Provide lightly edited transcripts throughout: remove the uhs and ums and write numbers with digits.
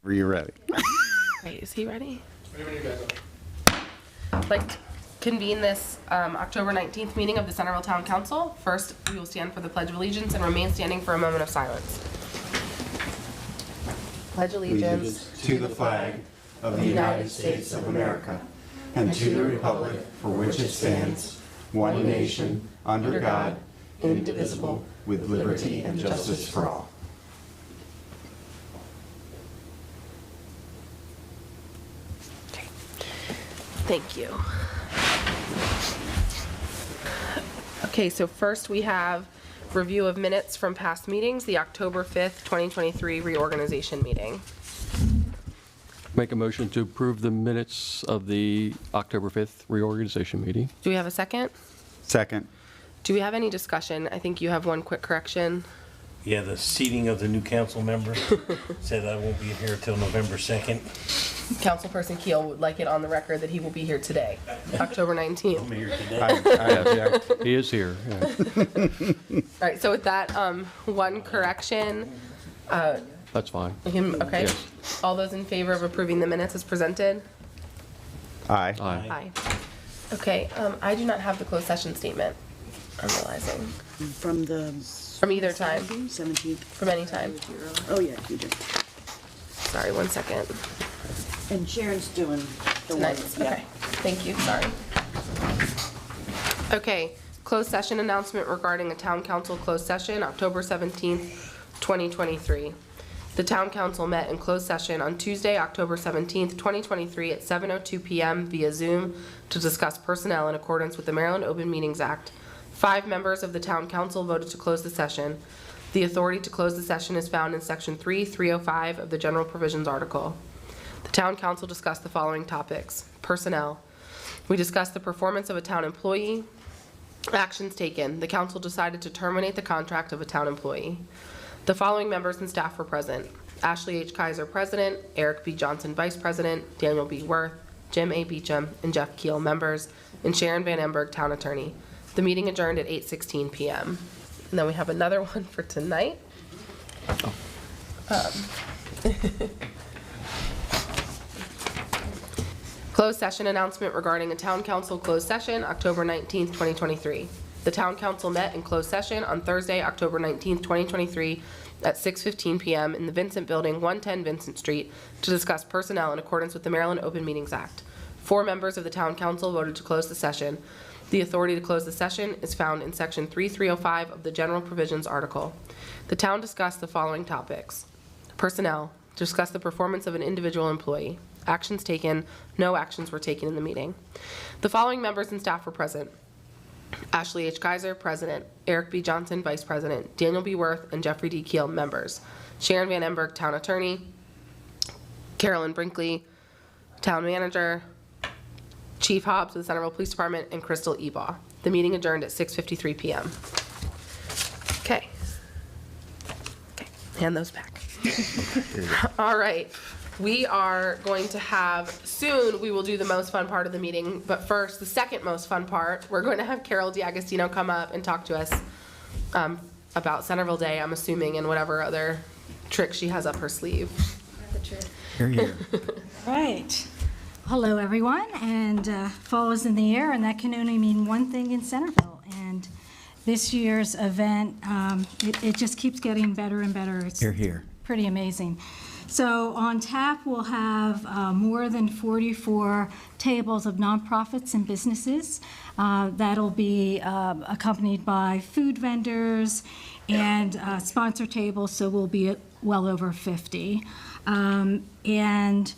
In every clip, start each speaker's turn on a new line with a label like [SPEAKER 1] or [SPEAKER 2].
[SPEAKER 1] Are you ready?
[SPEAKER 2] Wait, is he ready? I'd like to convene this October 19th meeting of the Centreville Town Council. First, we will stand for the Pledge of Allegiance and remain standing for a moment of silence. Pledge allegiance
[SPEAKER 1] To the flag of the United States of America and to the republic for which it stands, one nation, under God, indivisible, with liberty and justice for all.
[SPEAKER 2] Okay. Thank you. Okay, so first we have review of minutes from past meetings, the October 5th, 2023 reorganization meeting.
[SPEAKER 3] Make a motion to approve the minutes of the October 5th reorganization meeting.
[SPEAKER 2] Do we have a second?
[SPEAKER 1] Second.
[SPEAKER 2] Do we have any discussion? I think you have one quick correction.
[SPEAKER 4] Yeah, the seating of the new council member said I won't be here till November 2nd.
[SPEAKER 2] Councilperson Keel would like it on the record that he will be here today, October 19th.
[SPEAKER 4] I'm here today.
[SPEAKER 3] Yeah, he is here. Yeah.
[SPEAKER 2] All right, so with that one correction,
[SPEAKER 3] That's fine.
[SPEAKER 2] okay.
[SPEAKER 3] Yes.
[SPEAKER 2] All those in favor of approving the minutes as presented?
[SPEAKER 1] Aye.
[SPEAKER 3] Aye.
[SPEAKER 2] Aye. Okay, I do not have the closed session statement, I'm realizing.
[SPEAKER 5] From
[SPEAKER 2] either time,
[SPEAKER 5] 17th.
[SPEAKER 2] from any time.
[SPEAKER 5] Oh, yeah, you did.
[SPEAKER 2] Sorry, one second.
[SPEAKER 5] And Sharon's doing the one.
[SPEAKER 2] Tonight's, okay, thank you, sorry. Okay, closed session announcement regarding a town council closed session, October 17th, 2023. The town council met in closed session on Tuesday, October 17th, 2023 at 7:02 p.m. via Zoom to discuss personnel in accordance with the Maryland Open Meetings Act. 5 members of the town council voted to close the session. The authority to close the session is found in section 3.305 of the general provisions article. The town council discussed the following topics. Personnel. We discussed the performance of a town employee. Actions taken. The council decided to terminate the contract of a town employee. The following members and staff were present. Ashley H. Kaiser, President, Eric B. Johnson, Vice President, Daniel B. Worth, Jim A. Beecham, and Jeff Keel, members, and Sharon Van Emberg, Town Attorney. The meeting adjourned at 8:16 p.m. And then we have another one for tonight. Closed session announcement regarding a town council closed session, October 19th, 2023. The town council met in closed session on Thursday, October 19th, 2023 at 6:15 p.m. in the Vincent Building, 110 Vincent Street, to discuss personnel in accordance with the Maryland Open Meetings Act. 4 members of the town council voted to close the session. The authority to close the session is found in section 3.305 of the general provisions article. The town discussed the following topics. Personnel, discuss the performance of an individual employee. Actions taken, no actions were taken in the meeting. The following members and staff were present. Ashley H. Kaiser, President, Eric B. Johnson, Vice President, Daniel B. Worth, and Jeffrey D. Keel, members. Sharon Van Emberg, Town Attorney, Carolyn Brinkley, Town Manager, Chief Hobbs of the Centreville Police Department, and Crystal Ebaugh. The meeting adjourned at 6:53 p.m. Okay. Okay, hand those back. All right. We are going to have, soon we will do the most fun part of the meeting, but first, the second most fun part, we're going to have Carol D'Agostino come up and talk to us about Centreville Day, I'm assuming, and whatever other tricks she has up her sleeve.
[SPEAKER 1] Here, here.
[SPEAKER 6] Right. Hello, everyone, and fall is in the air, and that can only mean one thing in Centreville. And this year's event, it just keeps getting better and better. It's
[SPEAKER 1] Here.
[SPEAKER 6] pretty amazing. So on tap, we'll have more than 44 tables of nonprofits and businesses. That'll be accompanied by food vendors and sponsor tables, so we'll be at well over 50. And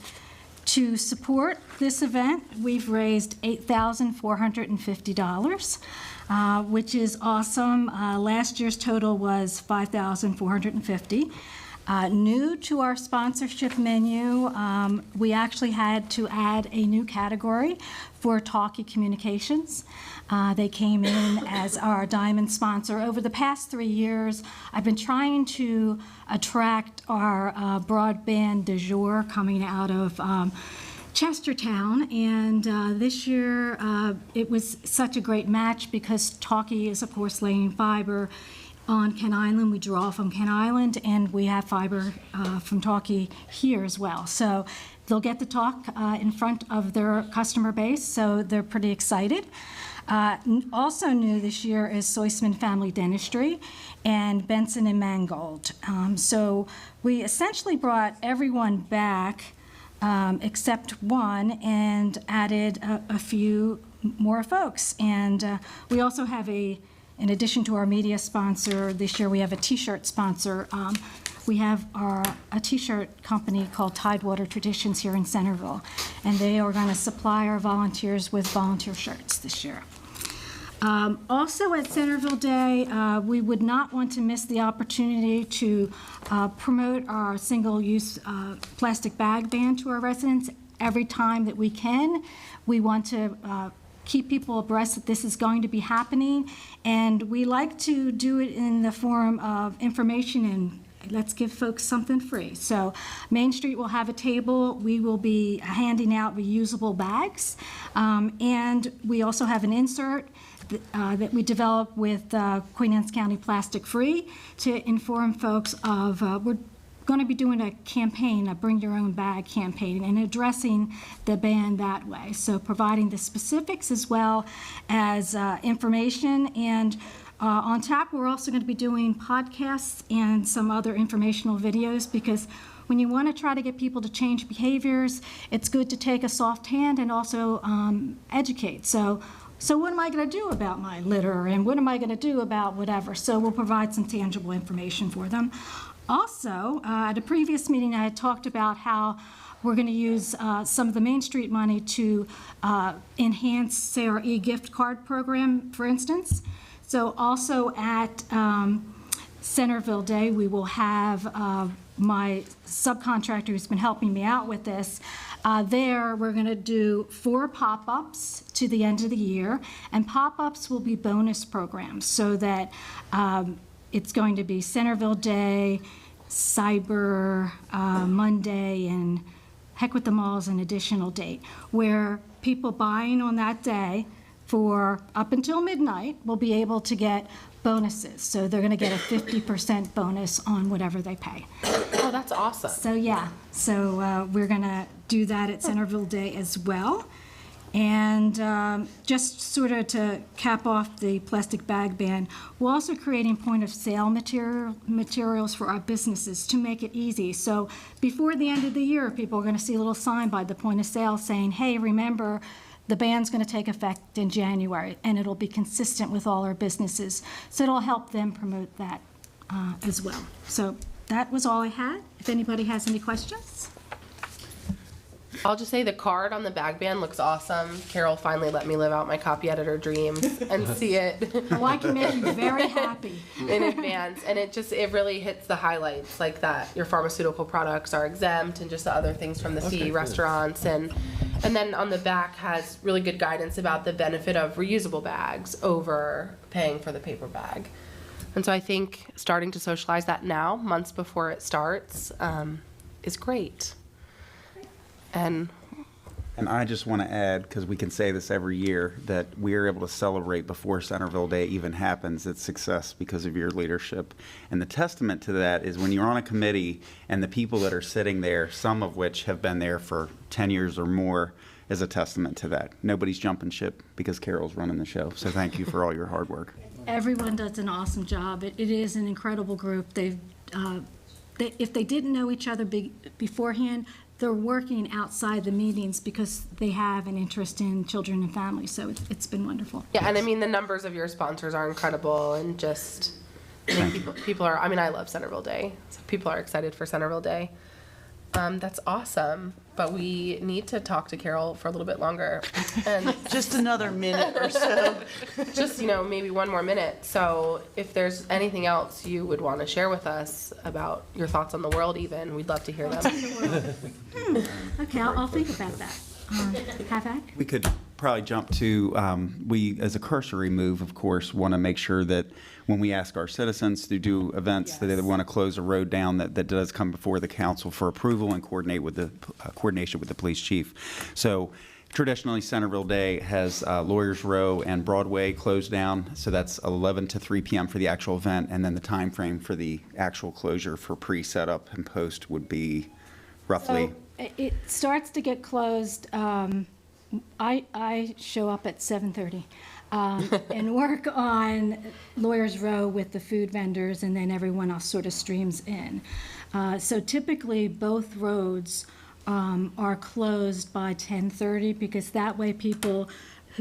[SPEAKER 6] to support this event, we've raised $8,450, which is awesome. Last year's total was $5,450. New to our sponsorship menu, we actually had to add a new category for Talkie Communications. They came in as our diamond sponsor. Over the past 3 years, I've been trying to attract our broadband du jour coming out of Chestertown, and this year it was such a great match because Talkie is, of course, laying fiber on Kent Island. We draw from Kent Island, and we have fiber from Talkie here as well. So they'll get to talk in front of their customer base, so they're pretty excited. Also new this year is Soisman Family Dentistry and Benson and Mangold. So we essentially brought everyone back except one and added a few more folks. And we also have in addition to our media sponsor, this year we have a T-shirt sponsor. We have a T-shirt company called Tidewater Traditions here in Centreville, and they are going to supply our volunteers with volunteer shirts this year. Also at Centreville Day, we would not want to miss the opportunity to promote our single-use plastic bag ban to our residents every time that we can. We want to keep people abreast that this is going to be happening, and we like to do it in the form of information and let's give folks something free. So Main Street will have a table. We will be handing out reusable bags, and we also have an insert that we developed with Queen Anne's County Plastic Free to inform folks of, we're going to be doing a campaign, a Bring Your Own Bag campaign, and addressing the ban that way. So providing the specifics as well as information. And on tap, we're also going to be doing podcasts and some other informational videos, because when you want to try to get people to change behaviors, it's good to take a soft hand and also educate. So what am I going to do about my litter, and what am I going to do about whatever? So we'll provide some tangible information for them. Also, at a previous meeting, I had talked about how we're going to use some of the Main Street money to enhance, say, our e-gift card program, for instance. So also at Centreville Day, we will have my subcontractor who's been helping me out with this. There, we're going to do 4 pop-ups to the end of the year, and pop-ups will be bonus programs, so that it's going to be Centreville Day, Cyber Monday, and Heck with the Mall is an additional date, where people buying on that day for up until midnight will be able to get bonuses. So they're going to get a 50% bonus on whatever they pay.
[SPEAKER 2] Oh, that's awesome.
[SPEAKER 6] So yeah, so we're going to do that at Centreville Day as well. And just sort of to cap off the plastic bag ban, we're also creating point-of-sale materials for our businesses to make it easy. So before the end of the year, people are going to see a little sign by the point of sale saying, hey, remember, the ban's going to take effect in January, and it'll be consistent with all our businesses. So it'll help them promote that as well. So that was all I had. If anybody has any questions.
[SPEAKER 2] I'll just say the card on the bag band looks awesome. Carol finally let me live out my copy editor dreams and see it
[SPEAKER 6] Oh, I can make you very happy.
[SPEAKER 2] in advance. And it really hits the highlights, like that your pharmaceutical products are exempt and just the other things from the CE restaurants. And then on the back has really good guidance about the benefit of reusable bags over paying for the paper bag. And so I think starting to socialize that now, months before it starts, is great. And
[SPEAKER 1] I just want to add, because we can say this every year, that we are able to celebrate before Centreville Day even happens its success because of your leadership. And the testament to that is when you're on a committee and the people that are sitting there, some of which have been there for 10 years or more, is a testament to that. Nobody's jumping ship because Carol's running the show. So thank you for all your hard work.
[SPEAKER 6] Everyone does an awesome job. It is an incredible group. If they didn't know each other beforehand, they're working outside the meetings because they have an interest in children and families. So it's been wonderful.
[SPEAKER 2] yeah, and I mean, the numbers of your sponsors are incredible, and just I think people are, I mean, I love Centreville Day, so people are excited for Centreville Day. That's awesome, but we need to talk to Carol for a little bit longer. And
[SPEAKER 5] Just another minute or so.
[SPEAKER 2] just, maybe one more minute. So if there's anything else you would want to share with us about your thoughts on the world even, we'd love to hear them.
[SPEAKER 6] Okay, I'll think about that. Havoc?
[SPEAKER 1] We could probably jump to, we, as a cursory move, of course, want to make sure that when we ask our citizens to do events that they want to close a road down, that does come before the council for approval and coordination with the police chief. So traditionally, Centreville Day has Lawyers Row and Broadway closed down, so that's 11 to 3 p.m. for the actual event, and then the time frame for the actual closure for pre-setup and post would be roughly.
[SPEAKER 6] So it starts to get closed. I show up at 7:30 and work on Lawyers Row with the food vendors, and then everyone else sort of streams in. So typically, both roads are closed by 10:30 because that way people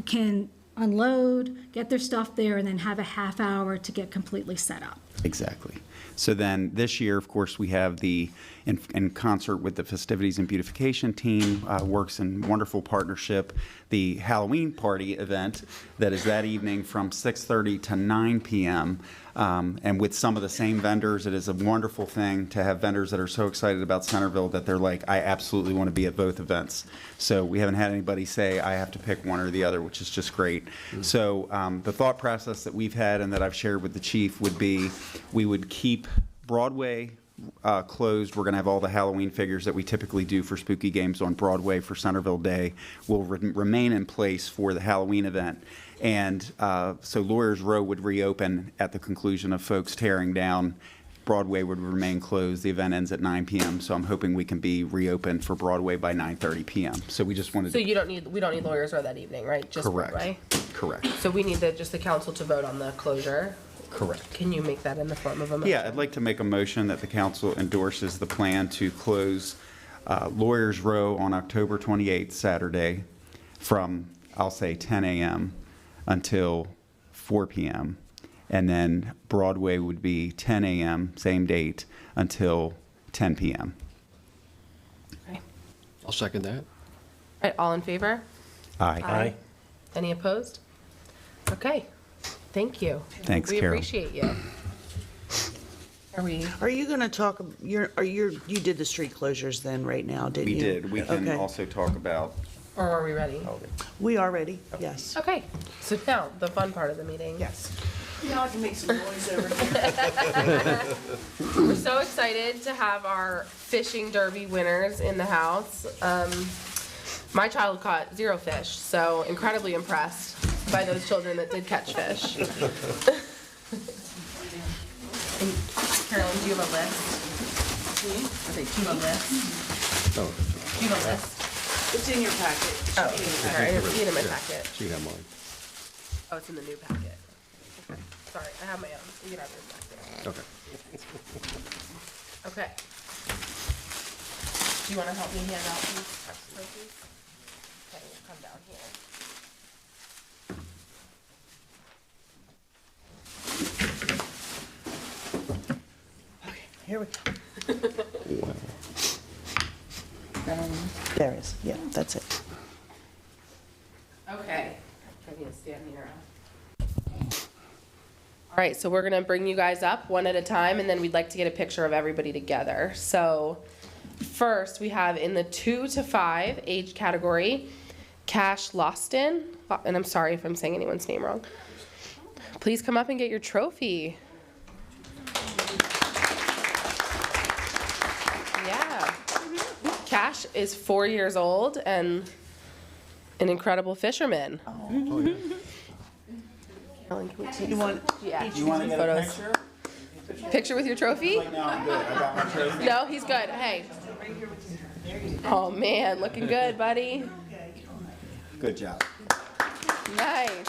[SPEAKER 6] can unload, get their stuff there, and then have a half hour to get completely set up.
[SPEAKER 1] Exactly. So then this year, of course, we have in concert with the Festivities and Beautification team, works in wonderful partnership, the Halloween party event that is that evening from 6:30 to 9 p.m. And with some of the same vendors. It is a wonderful thing to have vendors that are so excited about Centreville that they're like, I absolutely want to be at both events. So we haven't had anybody say, I have to pick one or the other, which is just great. So the thought process that we've had and that I've shared with the chief would be, we would keep Broadway closed. We're going to have all the Halloween figures that we typically do for spooky games on Broadway for Centreville Day will remain in place for the Halloween event. And so Lawyers Row would reopen at the conclusion of folks tearing down. Broadway would remain closed. The event ends at 9 p.m. So I'm hoping we can be reopened for Broadway by 9:30 p.m. So we just wanted
[SPEAKER 2] So
[SPEAKER 1] to.
[SPEAKER 2] we don't need Lawyers Row that evening, right? Just
[SPEAKER 1] Correct.
[SPEAKER 2] Broadway?
[SPEAKER 1] Correct.
[SPEAKER 2] So we need just the council to vote on the closure.
[SPEAKER 1] Correct.
[SPEAKER 2] Can you make that in the form of a motion?
[SPEAKER 1] Yeah, I'd like to make a motion that the council endorses the plan to close Lawyers Row on October 28th, Saturday, from, I'll say, 10 a.m. until 4 p.m. And then Broadway would be 10 a.m., same date, until 10 p.m.
[SPEAKER 2] Okay.
[SPEAKER 3] I'll second that.
[SPEAKER 2] All right, all in favor?
[SPEAKER 1] Aye.
[SPEAKER 4] Aye.
[SPEAKER 2] Any opposed? Okay, thank you.
[SPEAKER 1] Thanks,
[SPEAKER 2] We
[SPEAKER 1] Carol.
[SPEAKER 2] appreciate you.
[SPEAKER 5] Are you going to talk, you did the street closures then right now, didn't you?
[SPEAKER 1] We did. We can
[SPEAKER 5] Okay.
[SPEAKER 1] also talk about.
[SPEAKER 2] Or are we ready?
[SPEAKER 5] We are ready, yes.
[SPEAKER 2] Okay, so now, the fun part of the meeting.
[SPEAKER 5] Yes. Now I can make some noise over here.
[SPEAKER 2] We're so excited to have our fishing derby winners in the house. My child caught 0 fish, so incredibly impressed by those children that did catch fish. And Carolyn, do you have a list? Okay, do you have a list?
[SPEAKER 3] Oh,
[SPEAKER 2] Do you have a list?
[SPEAKER 5] It's in your packet.
[SPEAKER 2] Oh, sorry, I didn't see it in my packet.
[SPEAKER 3] she got mine.
[SPEAKER 2] Oh, it's in the new packet. Okay, sorry, I have my own. You can have yours back there.
[SPEAKER 3] Okay.
[SPEAKER 2] Okay. Do you want to help me hand out these trophies? Okay, we'll come down here.
[SPEAKER 5] Here we go. There it is, yeah, that's it.
[SPEAKER 2] Okay. I'm gonna stand here. All right, so we're gonna bring you guys up one at a time, and then we'd like to get a picture of everybody together. So first, we have in the 2 to 5 age category, Cash Loston, and I'm sorry if I'm saying anyone's name wrong. Please come up and get your trophy. Yeah. Cash is 4 years old and an incredible fisherman. Carolyn, can we take
[SPEAKER 5] You want,
[SPEAKER 2] yeah,
[SPEAKER 1] You want to get a
[SPEAKER 2] photos?
[SPEAKER 1] picture?
[SPEAKER 2] Picture with your trophy?
[SPEAKER 1] No, I'm good. I got my trophy.
[SPEAKER 2] No, he's good. Hey. Oh man, looking good, buddy.
[SPEAKER 1] Good job.
[SPEAKER 2] Nice.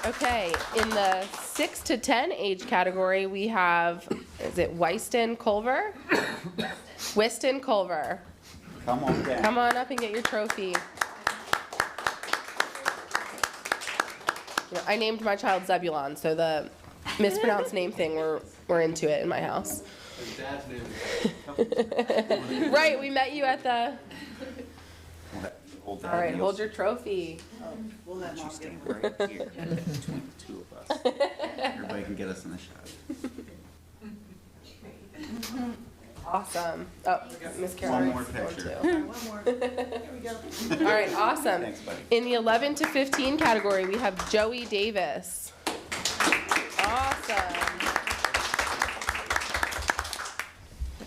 [SPEAKER 2] Okay, in the 6 to 10 age category, we have, is it Wyston Culver? Wyston Culver.
[SPEAKER 1] Come on down.
[SPEAKER 2] Come on up and get your trophy. You know, I named my child Zebulon, so the mispronounced name thing, we're into it in my house. Right, we met you at the,
[SPEAKER 1] Hold that.
[SPEAKER 2] all right, hold your trophy.
[SPEAKER 5] we'll let Mom get it.
[SPEAKER 1] Right here, between the two of us. Everybody can get us in the shot.
[SPEAKER 2] Awesome. Oh, Miss Carolyn.
[SPEAKER 1] One more picture.
[SPEAKER 5] One more. There we go.
[SPEAKER 2] All right, awesome.
[SPEAKER 1] Thanks, buddy.
[SPEAKER 2] In the 11 to 15 category, we have Joey Davis. Awesome.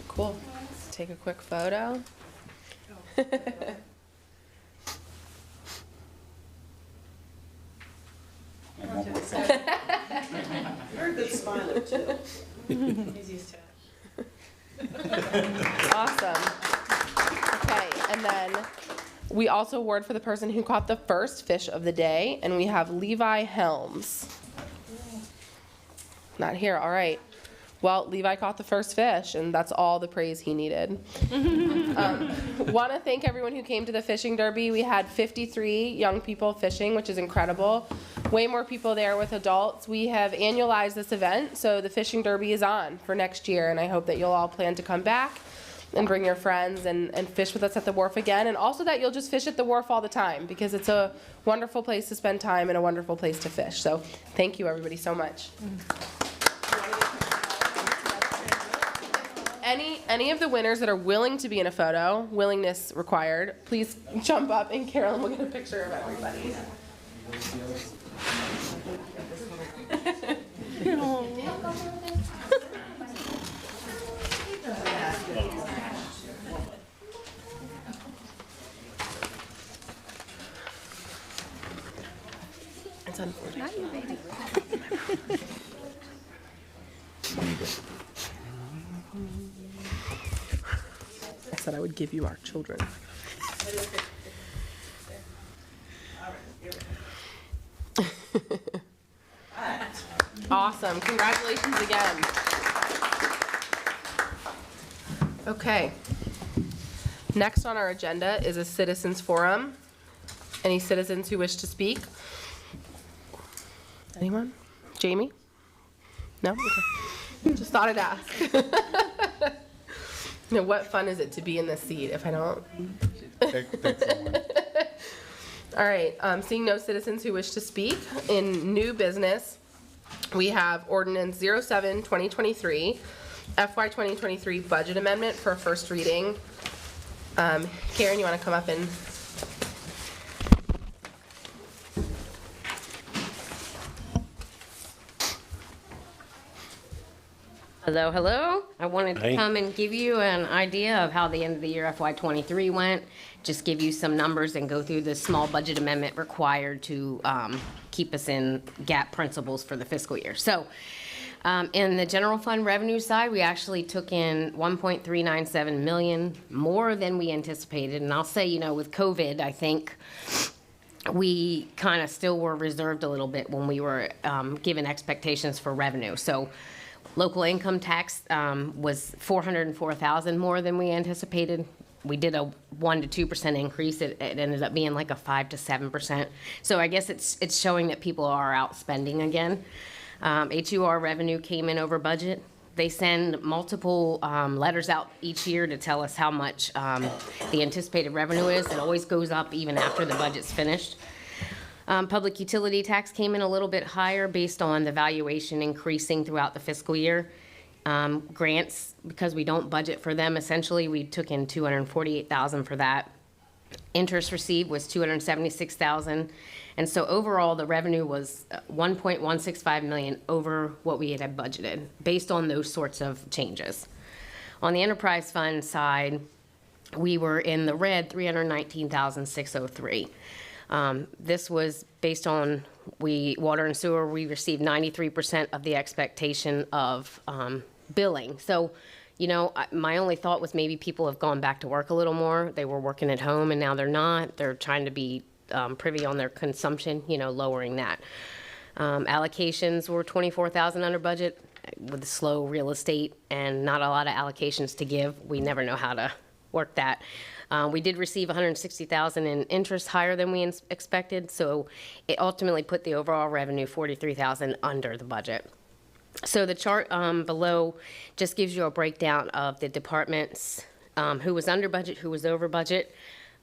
[SPEAKER 2] Cool. Let's take a quick photo.
[SPEAKER 5] very good smiler, too.
[SPEAKER 2] Awesome. Okay, and then we also award for the person who caught the first fish of the day, and we have Levi Helms. Not here, all right. Well, Levi caught the first fish, and that's all the praise he needed. Want to thank everyone who came to the fishing derby. We had 53 young people fishing, which is incredible. Way more people there with adults. We have annualized this event, so the fishing derby is on for next year, and I hope that you'll all plan to come back and bring your friends and fish with us at the wharf again, and also that you'll just fish at the wharf all the time, because it's a wonderful place to spend time and a wonderful place to fish. So thank you, everybody, so much. Any of the winners that are willing to be in a photo, willingness required, please jump up, and Carolyn will get a picture of everybody. It's unfortunate. I said I would give you our children. Awesome. Congratulations again. Okay. Next on our agenda is a citizens forum. Any citizens who wish to speak? Anyone? Jamie? No? Okay. Just thought I'd ask. You know, what fun is it to be in this seat if I don't? All right, seeing no citizens who wish to speak, in new business, we have ordinance 07-2023, FY 2023 budget amendment for first reading. Karen, you want to come up and?
[SPEAKER 7] Hello, hello. I wanted to
[SPEAKER 4] Hey.
[SPEAKER 7] come and give you an idea of how the end of the year FY '23 went. Just give you some numbers and go through the small budget amendment required to keep us in GAAP principles for the fiscal year. So in the general fund revenue side, we actually took in 1.397 million more than we anticipated. And I'll say, you know, with COVID, I think we kind of still were reserved a little bit when we were given expectations for revenue. So local income tax was $404,000 more than we anticipated. We did a 1 to 2% increase. It ended up being like a 5 to 7%. So I guess it's showing that people are out spending again. HUR revenue came in over budget. They send multiple letters out each year to tell us how much the anticipated revenue is. It always goes up even after the budget's finished. Public utility tax came in a little bit higher based on the valuation increasing throughout the fiscal year. Grants, because we don't budget for them, essentially, we took in $248,000 for that. Interest received was $276,000. And so overall, the revenue was $1.165 million over what we had budgeted, based on those sorts of changes. On the enterprise fund side, we were in the red, $319,603. This was based on water and sewer, we received 93% of the expectation of billing. So, you know, my only thought was maybe people have gone back to work a little more. They were working at home and now they're not. They're trying to be privy on their consumption, you know, lowering that. Allocations were $24,000 under budget with slow real estate and not a lot of allocations to give. We never know how to work that. We did receive $160,000 in interest higher than we expected, so it ultimately put the overall revenue $43,000 under the budget. So the chart below just gives you a breakdown of the departments, who was under budget, who was over budget.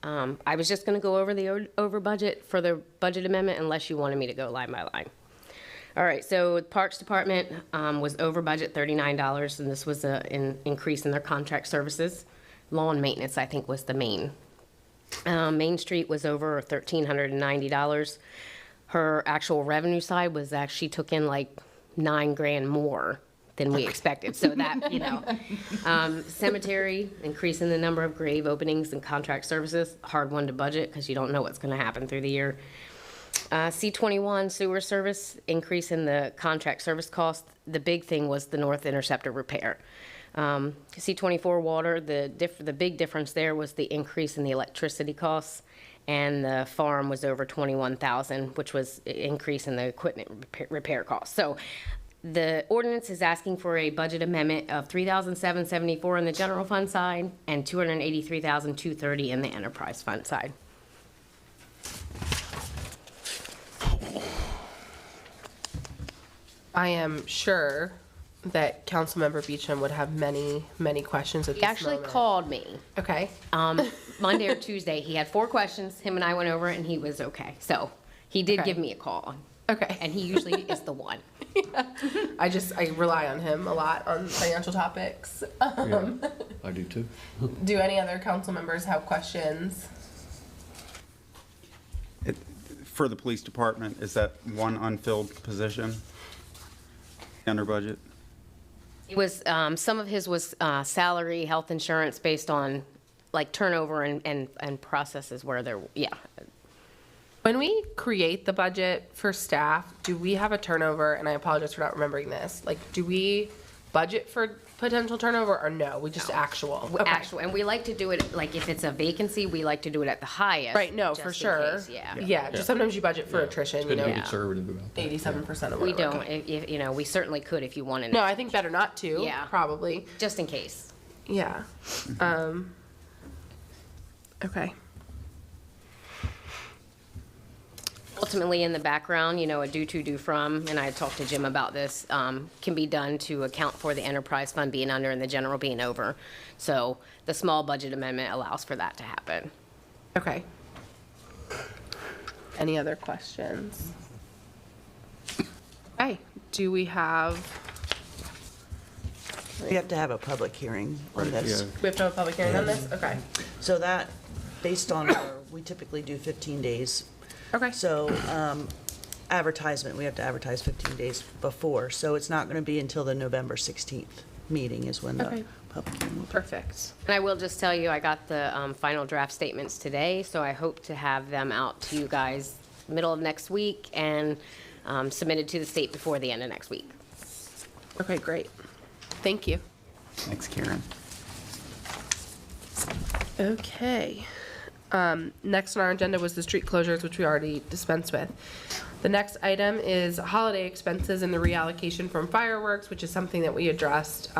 [SPEAKER 7] I was just going to go over the over budget for the budget amendment unless you wanted me to go line by line. All right, so the Parks Department was over budget $39, and this was an increase in their contract services. Lawn maintenance, I think, was the main. Main Street was over $1,390. Her actual revenue side was actually took in like $9,000 more than we expected. So that, you know, cemetery, increasing the number of grave openings and contract services, hard one to budget because you don't know what's going to happen through the year. C21 sewer service, increase in the contract service cost. The big thing was the North Interceptor repair. C24 water, the big difference there was the increase in the electricity costs, and the farm was over 21,000, which was an increase in the equipment repair costs. So the ordinance is asking for a budget amendment of $3,774 in the general fund side and $283,230 in the enterprise fund side.
[SPEAKER 2] I am sure that Councilmember Beecham would have many, many questions at
[SPEAKER 7] He
[SPEAKER 2] this
[SPEAKER 7] actually
[SPEAKER 2] moment.
[SPEAKER 7] called me
[SPEAKER 2] Okay.
[SPEAKER 7] Monday or Tuesday. He had 4 questions. Him and I went over it, and he was okay. So he did
[SPEAKER 2] Okay.
[SPEAKER 7] give me a call,
[SPEAKER 2] Okay.
[SPEAKER 7] and he usually is the one.
[SPEAKER 2] I rely on him a lot on financial topics.
[SPEAKER 3] Yeah, I do too.
[SPEAKER 2] Do any other council members have questions?
[SPEAKER 1] For the police department, is that one unfilled position under budget?
[SPEAKER 7] It was, some of his was salary, health insurance based on like turnover and processes where there, yeah.
[SPEAKER 2] When we create the budget for staff, do we have a turnover? And I apologize for not remembering this. Like, do we budget for potential turnover or no? We just actual? Okay.
[SPEAKER 7] Actual, and we like to do it, like if it's a vacancy, we like to do it at the highest.
[SPEAKER 2] Right, no,
[SPEAKER 7] just
[SPEAKER 2] for
[SPEAKER 7] in
[SPEAKER 2] sure.
[SPEAKER 7] case, Yeah.
[SPEAKER 2] Yeah, just sometimes you budget for attrition, you
[SPEAKER 3] Good to be
[SPEAKER 2] know,
[SPEAKER 3] conservative about that.
[SPEAKER 2] 87% of
[SPEAKER 7] We
[SPEAKER 2] whatever.
[SPEAKER 7] don't, if, you know, we certainly could if you wanted.
[SPEAKER 2] No, I think better not to,
[SPEAKER 7] Yeah.
[SPEAKER 2] probably.
[SPEAKER 7] Just in case.
[SPEAKER 2] Yeah. Okay.
[SPEAKER 7] Ultimately, in the background, you know, a due to, due from, and I had talked to Jim about this, can be done to account for the enterprise fund being under and the general being over. So the small budget amendment allows for that to happen.
[SPEAKER 2] Okay. Any other questions? Okay, do we have,
[SPEAKER 5] We have to have a public hearing on this.
[SPEAKER 2] we have to have a public hearing on this? Okay.
[SPEAKER 5] So that, based on we typically do 15 days.
[SPEAKER 2] Okay.
[SPEAKER 5] So advertisement, we have to advertise 15 days before. So it's not going to be until the November 16th meeting is when
[SPEAKER 2] Okay.
[SPEAKER 5] the public hearing will be.
[SPEAKER 2] Perfect.
[SPEAKER 7] And I will just tell you, I got the final draft statements today, so I hope to have them out to you guys middle of next week and submitted to the state before the end of next week.
[SPEAKER 2] Okay, great. Thank you.
[SPEAKER 1] Thanks, Karen.
[SPEAKER 2] Okay. Next on our agenda was the street closures, which we already dispensed with. The next item is holiday expenses and the reallocation from fireworks, which is something that we addressed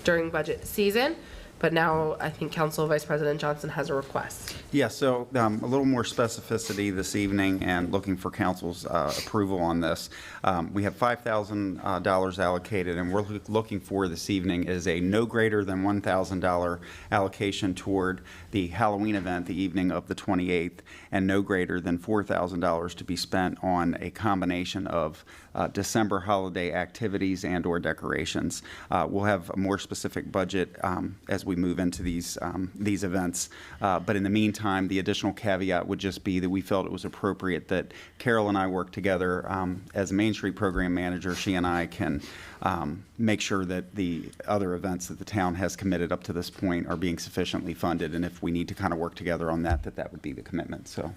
[SPEAKER 2] during budget season. But now I think Council Vice President Johnson has a request.
[SPEAKER 1] Yeah, so a little more specificity this evening and looking for council's approval on this. We have $5,000 allocated, and we're looking for this evening is a no greater than $1,000 allocation toward the Halloween event the evening of the 28th, and no greater than $4,000 to be spent on a combination of December holiday activities and or decorations. We'll have a more specific budget as we move into these events. But in the meantime, the additional caveat would just be that we felt it was appropriate that Carol and I work together as a Main Street Program Manager. She and I can make sure that the other events that the town has committed up to this point are being sufficiently funded. And if we need to kind of work together on that, that would be the commitment. So.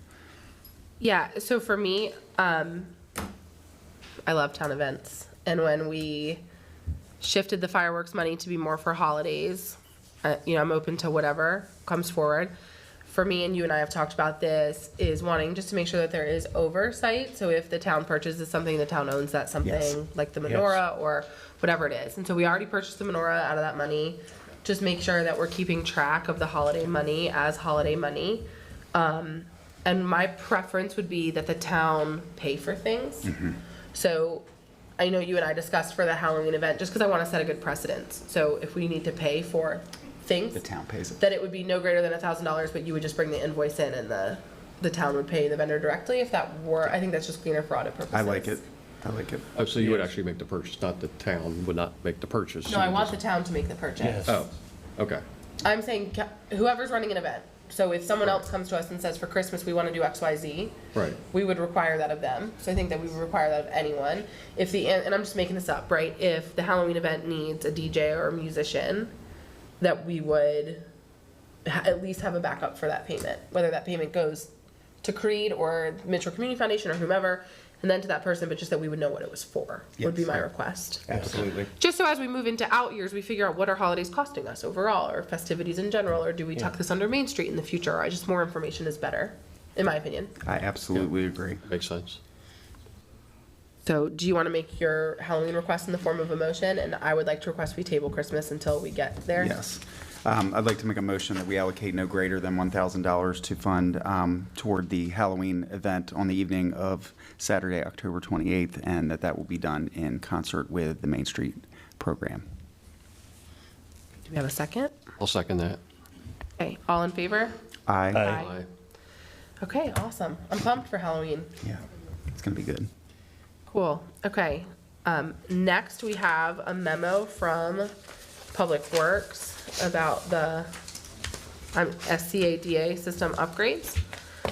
[SPEAKER 2] Yeah, so for me, I love town events. And when we shifted the fireworks money to be more for holidays, I'm open to whatever comes forward. For me, and you and I have talked about this, is wanting just to make sure that there is oversight. So if the town purchases something, the town owns that something,
[SPEAKER 1] Yes.
[SPEAKER 2] like the menorah or whatever it is. And so we already purchased the menorah out of that money. Just make sure that we're keeping track of the holiday money as holiday money. And my preference would be that the town pay for things. So I know you and I discussed for the Halloween event, just because I want to set a good precedence. So if we need to pay for things,
[SPEAKER 1] The town pays it.
[SPEAKER 2] that it would be no greater than $1,000, but you would just bring the invoice in and the town would pay the vendor directly. If that were, I think that's just cleaner for audit purposes.
[SPEAKER 1] I like it. I like it.
[SPEAKER 3] Oh, so you would actually make the purchase, not the town would not make the purchase?
[SPEAKER 2] No, I want the town to make the purchase.
[SPEAKER 4] Yes.
[SPEAKER 3] Oh, okay.
[SPEAKER 2] I'm saying whoever's running an event. So if someone else comes to us and says, for Christmas, we want to do X, Y, Z,
[SPEAKER 3] Right.
[SPEAKER 2] we would require that of them. So I think that we would require that of anyone. And I'm just making this up, right? If the Halloween event needs a DJ or a musician, that we would at least have a backup for that payment. Whether that payment goes to Creed or Mitchell Community Foundation or whomever, and then to that person, but just that we would know what it was for, would be
[SPEAKER 1] Yes.
[SPEAKER 2] my request.
[SPEAKER 1] Absolutely.
[SPEAKER 2] Just so as we move into out years, we figure out what are holidays costing us overall, or festivities in general, or do we tuck this under Main Street in the future? Or just more information is better, in my opinion.
[SPEAKER 1] I absolutely agree.
[SPEAKER 3] Makes sense.
[SPEAKER 2] So do you want to make your Halloween request in the form of a motion? And I would like to request we table Christmas until we get there.
[SPEAKER 1] Yes. I'd like to make a motion that we allocate no greater than $1,000 to fund toward the Halloween event on the evening of Saturday, October 28th, and that will be done in concert with the Main Street program.
[SPEAKER 2] Do we have a second?
[SPEAKER 3] I'll second that.
[SPEAKER 2] Okay, all in favor?
[SPEAKER 1] Aye.
[SPEAKER 2] Aye. Okay, awesome. I'm pumped for Halloween.
[SPEAKER 1] Yeah, it's going to be good.
[SPEAKER 2] Cool. Okay. Next, we have a memo from Public Works about the SCADA system upgrades.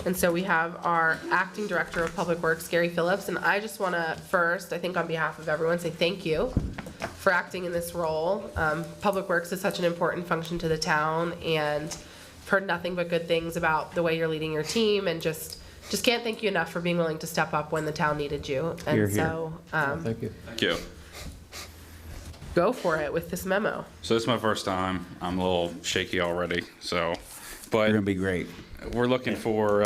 [SPEAKER 2] And so we have our Acting Director of Public Works, Gary Phillips, and I just want to first, I think on behalf of everyone, say thank you for acting in this role. Public Works is such an important function to the town, and I've heard nothing but good things about the way you're leading your team, and just can't thank you enough for being willing to step up when the town needed you. And
[SPEAKER 1] Hear, hear.
[SPEAKER 2] so,
[SPEAKER 3] Thank you.
[SPEAKER 8] Thank you.
[SPEAKER 2] go for it with this memo.
[SPEAKER 8] So this is my first time. I'm a little shaky already. So,
[SPEAKER 1] You're
[SPEAKER 8] but
[SPEAKER 1] going to be great.
[SPEAKER 8] we're looking for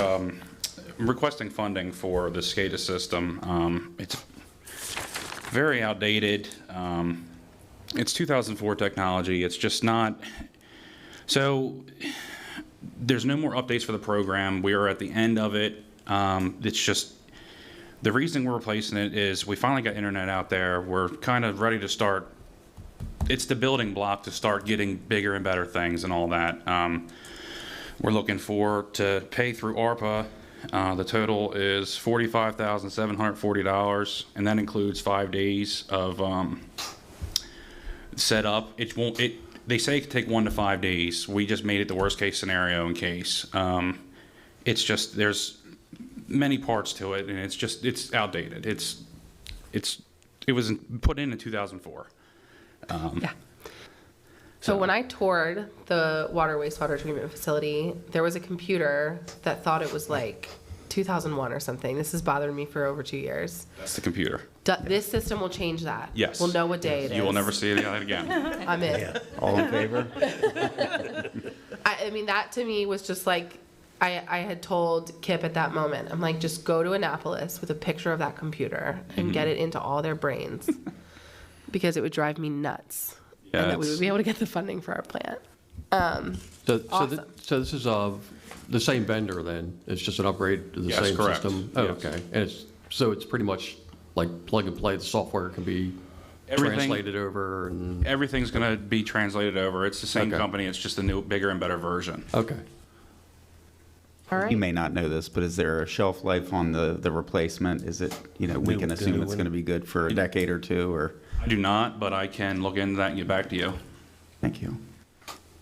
[SPEAKER 8] requesting funding for the SCADA system. It's very outdated. It's 2004 technology. It's just not. So there's no more updates for the program. We are at the end of it. It's just the reason we're replacing it is we finally got internet out there. We're kind of ready to start. It's the building block to start getting bigger and better things and all that. We're looking to pay through ARPA. The total is $45,740, and that includes 5 days of setup. They say it could take 1 to 5 days. We just made it the worst case scenario in case. It's just there's many parts to it, and it's outdated. It was put in 2004.
[SPEAKER 2] Yeah. So when I toured the water wastewater treatment facility, there was a computer that thought it was like 2001 or something. This has bothered me for over 2 years.
[SPEAKER 8] That's the computer.
[SPEAKER 2] This system will change that.
[SPEAKER 8] Yes.
[SPEAKER 2] We'll know what day it is.
[SPEAKER 8] You will never see it again.
[SPEAKER 2] I'm in.
[SPEAKER 1] All in favor?
[SPEAKER 2] I mean, that to me was just like, I had told Kip at that moment, I'm like, just go to Annapolis with a picture of that computer and get it into all their brains. Because it would drive me nuts.
[SPEAKER 8] Yeah,
[SPEAKER 2] And that we
[SPEAKER 8] it's-
[SPEAKER 2] would be able to get the funding for our plant.
[SPEAKER 3] So this is the same vendor then? It's just an upgrade to the
[SPEAKER 8] Yes,
[SPEAKER 3] same
[SPEAKER 8] correct.
[SPEAKER 3] system? Oh,
[SPEAKER 8] Yes.
[SPEAKER 3] okay. And it's pretty much like plug and play. The software can be
[SPEAKER 8] Everything-
[SPEAKER 3] translated over and,
[SPEAKER 8] Everything's going to be translated over. It's the same
[SPEAKER 3] Okay.
[SPEAKER 8] company. It's just a new, bigger and better version.
[SPEAKER 3] okay.
[SPEAKER 2] All right.
[SPEAKER 1] You may not know this, but is there a shelf life on the replacement? Is it, we can assume it's going to be good for a decade or two, or?
[SPEAKER 8] I do not, but I can look into that and get back to you.
[SPEAKER 1] Thank you.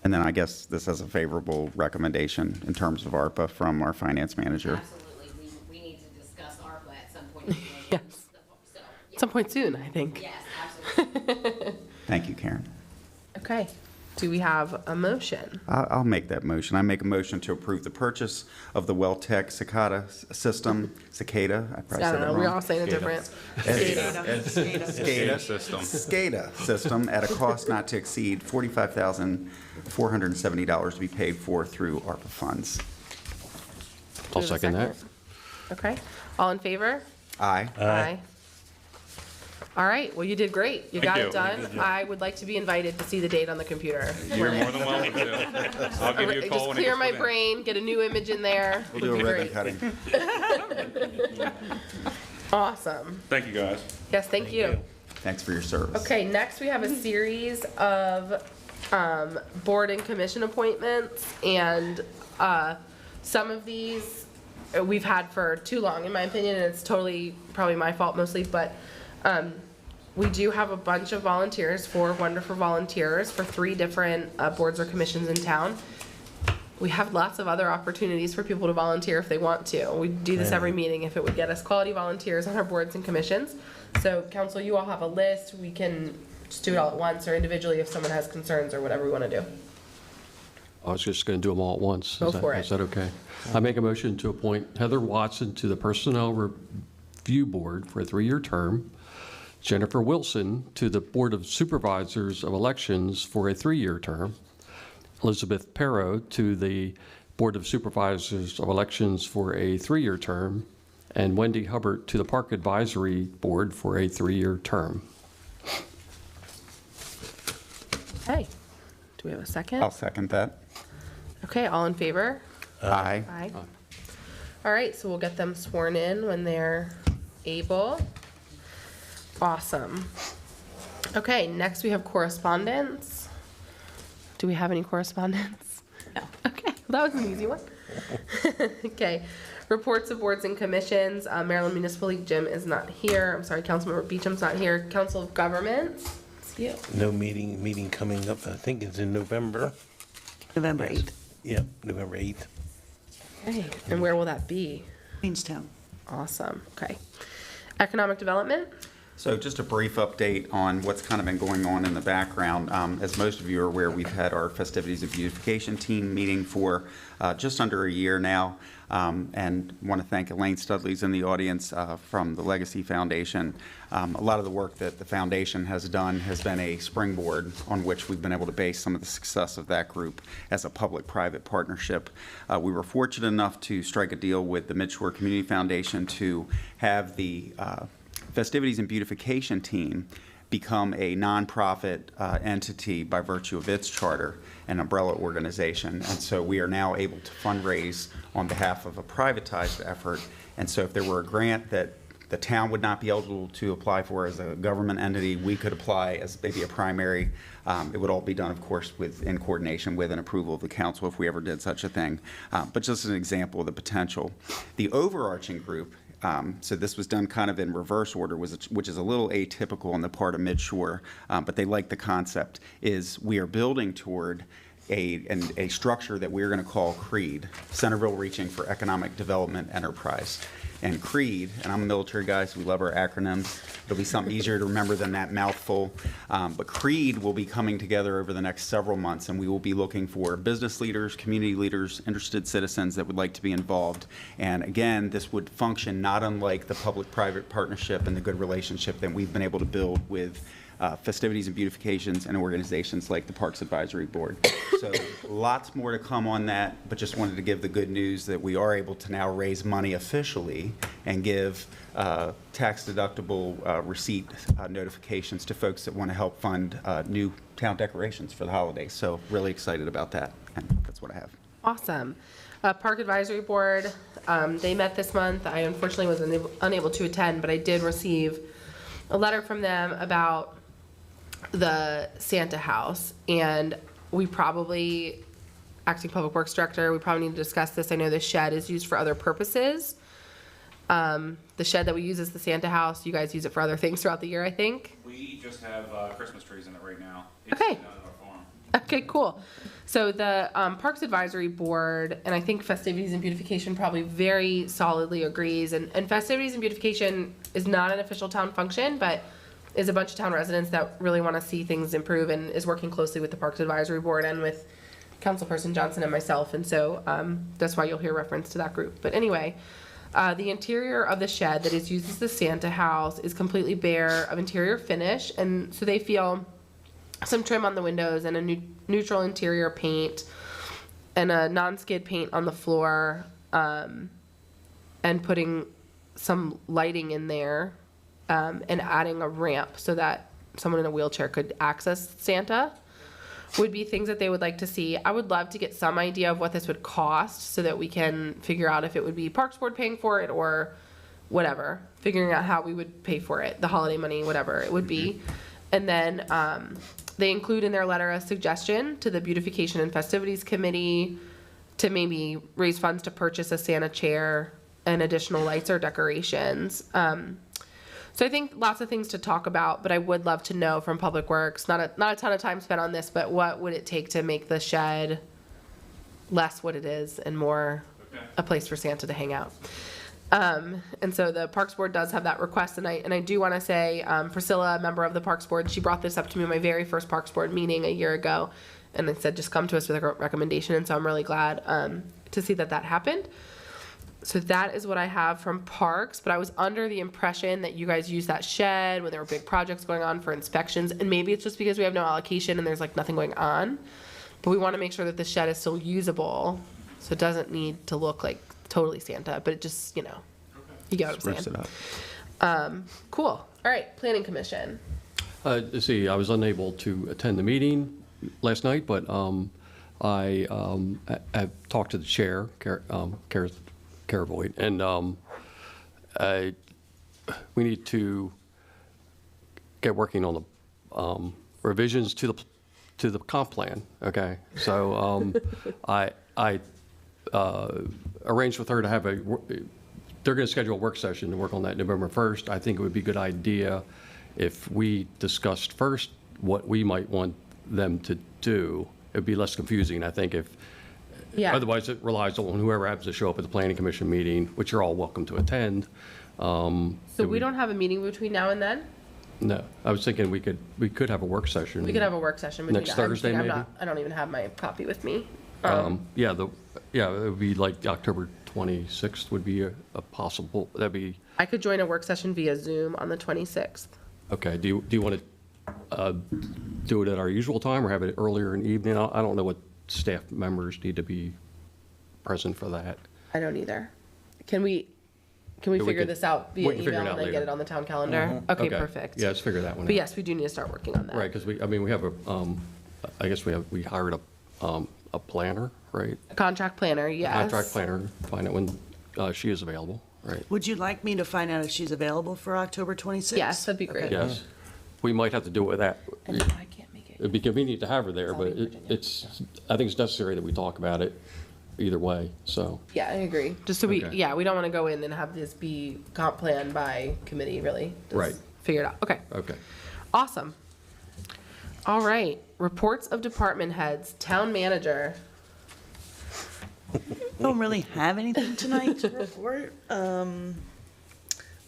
[SPEAKER 1] And then I guess this has a favorable recommendation in terms of ARPA from our finance manager.
[SPEAKER 7] Absolutely, we need to discuss ARPA at some point.
[SPEAKER 2] Yes.
[SPEAKER 7] So,
[SPEAKER 2] At some point soon, I think.
[SPEAKER 7] yes, absolutely.
[SPEAKER 1] Thank you, Karen.
[SPEAKER 2] Okay. Do we have a motion?
[SPEAKER 1] I'll make that motion. I make a motion to approve the purchase of the WellTech Cicada system. Cicada? I probably
[SPEAKER 2] I
[SPEAKER 1] said
[SPEAKER 2] don't
[SPEAKER 1] that
[SPEAKER 2] know.
[SPEAKER 1] wrong.
[SPEAKER 2] We're all saying it different.
[SPEAKER 1] SCADA
[SPEAKER 8] System.
[SPEAKER 1] SCADA system at a cost not to exceed $45,470 to be paid for through ARPA funds.
[SPEAKER 3] I'll
[SPEAKER 2] Do we have a
[SPEAKER 3] second that.
[SPEAKER 2] Okay. All in favor?
[SPEAKER 1] Aye.
[SPEAKER 2] Aye. All right. Well, you did great. You got
[SPEAKER 8] you.
[SPEAKER 2] it done. I would like to be invited to see the date on the computer.
[SPEAKER 8] You're more than welcome to. I'll give you a call
[SPEAKER 2] Just
[SPEAKER 8] when it
[SPEAKER 2] clear
[SPEAKER 8] gets
[SPEAKER 2] my
[SPEAKER 8] put in.
[SPEAKER 2] brain, get a new image in there.
[SPEAKER 1] We'll
[SPEAKER 2] Would
[SPEAKER 1] do a
[SPEAKER 2] be
[SPEAKER 1] ribbon
[SPEAKER 2] great.
[SPEAKER 1] cutting.
[SPEAKER 2] Awesome.
[SPEAKER 8] Thank you, guys.
[SPEAKER 2] Yes, thank you.
[SPEAKER 1] Thanks for your service.
[SPEAKER 2] Okay, next we have a series of board and commission appointments, and some of these we've had for too long, in my opinion, and it's totally probably my fault mostly, but we do have a bunch of volunteers, 4 wonderful volunteers for 3 different boards or commissions in town. We have lots of other opportunities for people to volunteer if they want to. We do this every meeting if it would get us quality volunteers on our boards and commissions. So council, you all have a list. We can just do it all at once or individually if someone has concerns or whatever we want to do.
[SPEAKER 3] I was just going to do them all at once.
[SPEAKER 2] Go for it.
[SPEAKER 3] Is that okay? I make a motion to appoint Heather Watson to the Personnel Review Board for a 3-year term, Jennifer Wilson to the Board of Supervisors of Elections for a 3-year term, Elizabeth Perro to the Board of Supervisors of Elections for a 3-year term, and Wendy Hubbard to the Park Advisory Board for a 3-year term.
[SPEAKER 2] Okay. Do we have a second?
[SPEAKER 1] I'll second that.
[SPEAKER 2] Okay, all in favor?
[SPEAKER 1] Aye.
[SPEAKER 2] Aye. All right, so we'll get them sworn in when they're able. Awesome. Okay, next we have correspondence. Do we have any correspondence? No. Okay, well, that was an easy one. Okay, reports of boards and commissions. Maryland Municipal League Jim is not here. I'm sorry, Councilmember Beecham's not here. Council of Governments, it's you.
[SPEAKER 4] No meeting coming up, I think it's in November.
[SPEAKER 5] November 8th,
[SPEAKER 4] Yep, November 8th.
[SPEAKER 2] Okay, and where will that be?
[SPEAKER 5] Queenstown.
[SPEAKER 2] Awesome, okay. Economic Development?
[SPEAKER 1] So just a brief update on what's kind of been going on in the background. As most of you are aware, we've had our Festivities of Beautification team meeting for just under a year now. And want to thank Elaine Studley's in the audience from the Legacy Foundation. A lot of the work that the foundation has done has been a springboard on which we've been able to base some of the success of that group as a public-private partnership. We were fortunate enough to strike a deal with the Midshore Community Foundation to have the Festivities and Beautification team become a nonprofit entity by virtue of its charter, an umbrella organization. And so we are now able to fundraise on behalf of a privatized effort. And so if there were a grant that the town would not be eligible to apply for as a government entity, we could apply as maybe a primary. It would all be done, of course, in coordination with an approval of the council if we ever did such a thing. But just as an example of the potential. The overarching group, so this was done kind of in reverse order, which is a little atypical on the part of Midshore, but they like the concept, is we are building toward a structure that we're going to call CREED, Centreville Reaching for Economic Development Enterprise. And CREED, and I'm a military guy, so we love our acronyms. It'll be something easier to remember than that mouthful. But CREED will be coming together over the next several months, and we will be looking for business leaders, community leaders, interested citizens that would like to be involved. And again, this would function not unlike the public-private partnership and the good relationship that we've been able to build with Festivities and Beautifications and organizations like the Parks Advisory Board. So lots more to come on that, but just wanted to give the good news that we are able to now raise money officially and give tax-deductible receipt notifications to folks that want to help fund new town decorations for the holidays. So really excited about that, and that's what I have.
[SPEAKER 2] Awesome. Park Advisory Board, they met this month. I unfortunately was unable to attend, but I did receive a letter from them about the Santa house, and we probably, acting public works director, we probably need to discuss this. I know the shed is used for other purposes. The shed that we use is the Santa house. You guys use it for other things throughout the year, I think.
[SPEAKER 8] We just have Christmas trees in it right now.
[SPEAKER 2] Okay. Okay, cool. So the Parks Advisory Board, and I think Festivities and Beautification probably very solidly agrees, and Festivities and Beautification is not an official town function, but is a bunch of town residents that really want to see things improve and is working closely with the Parks Advisory Board and with Councilperson Johnson and myself, and so that's why you'll hear reference to that group. But anyway, the interior of the shed that is used as the Santa house is completely bare of interior finish, and so they feel some trim on the windows and a neutral interior paint and a non-skid paint on the floor, and putting some lighting in there, and adding a ramp so that someone in a wheelchair could access Santa would be things that they would like to see. I would love to get some idea of what this would cost so that we can figure out if it would be Parks Board paying for it or whatever, figuring out how we would pay for it, the holiday money, whatever it would be. And then they include in their letter a suggestion to the Beautification and Festivities Committee to maybe raise funds to purchase a Santa chair and additional lights or decorations. So I think lots of things to talk about, but I would love to know from Public Works, not a ton of time spent on this, but what would it take to make the shed less what it is and more a place for Santa to hang out. And so the Parks Board does have that request, and I do want to say, Priscilla, a member of the Parks Board, she brought this up to me in my very first Parks Board meeting a year ago, and it said, just come to us with a recommendation, and so I'm really glad to see that happened. So that is what I have from Parks, but I was under the impression that you guys use that shed when there were big projects going on for inspections, and maybe it's just because we have no allocation and there's like nothing going on, but we want to make sure that the shed is still usable, so it doesn't need to look like totally Santa, but it just, you know, you get what I'm
[SPEAKER 1] Spruce
[SPEAKER 2] saying.
[SPEAKER 1] it up.
[SPEAKER 2] Cool. All right, Planning Commission.
[SPEAKER 3] Let's see, I was unable to attend the meeting last night, but I talked to the chair, Kara Voigt, and we need to get working on the revisions to the comp plan. Okay, so I arranged with her to have they're going to schedule a work session to work on that November 1st. I think it would be a good idea if we discussed first what we might want them to do. It'd be less confusing, I think, if
[SPEAKER 2] Yeah.
[SPEAKER 3] otherwise it relies on whoever happens to show up at the planning commission meeting, which you're all welcome to attend.
[SPEAKER 2] So we don't have a meeting between now and then?
[SPEAKER 3] No, I was thinking we could have a work session.
[SPEAKER 2] We could have a work session between
[SPEAKER 3] Next
[SPEAKER 2] now. I'm
[SPEAKER 3] Thursday,
[SPEAKER 2] thinking
[SPEAKER 3] maybe?
[SPEAKER 2] I don't even have my copy with me.
[SPEAKER 3] Yeah, it would be like October 26th would be a possible, that'd be,
[SPEAKER 2] I could join a work session via Zoom on the 26th.
[SPEAKER 3] okay. Do you want to do it at our usual time or have it earlier in the evening? I don't know what staff members need to be present for that.
[SPEAKER 2] I don't either. Can we
[SPEAKER 3] we
[SPEAKER 2] figure
[SPEAKER 3] could-
[SPEAKER 2] this out
[SPEAKER 3] we
[SPEAKER 2] via
[SPEAKER 3] can figure
[SPEAKER 2] email
[SPEAKER 3] it
[SPEAKER 2] and
[SPEAKER 3] out
[SPEAKER 2] then get
[SPEAKER 3] later.
[SPEAKER 2] it on the town calendar? Okay, perfect.
[SPEAKER 3] Yeah, let's figure that one out.
[SPEAKER 2] But yes, we do need to start working on that.
[SPEAKER 3] Right, because we have I guess we hired a planner, right?
[SPEAKER 2] A contract planner, yes.
[SPEAKER 3] Contract planner, find out when she is available, right?
[SPEAKER 5] Would you like me to find out if she's available for October 26th?
[SPEAKER 2] Yes, that'd be great.
[SPEAKER 3] Yes. We might have to do it with that.
[SPEAKER 2] And I can't make it.
[SPEAKER 3] It'd be convenient to have her there,
[SPEAKER 2] I'll
[SPEAKER 3] but
[SPEAKER 2] be in Virginia.
[SPEAKER 3] I think it's necessary that we talk about it either way, so.
[SPEAKER 2] Yeah, I agree. Just so we
[SPEAKER 3] Okay.
[SPEAKER 2] don't want to go in and have this be comp plan by committee, really. Just
[SPEAKER 3] Right.
[SPEAKER 2] Figure it out. Okay.
[SPEAKER 3] Okay.
[SPEAKER 2] Awesome. All right. Reports of department heads, town manager.
[SPEAKER 5] Don't really have anything tonight to report,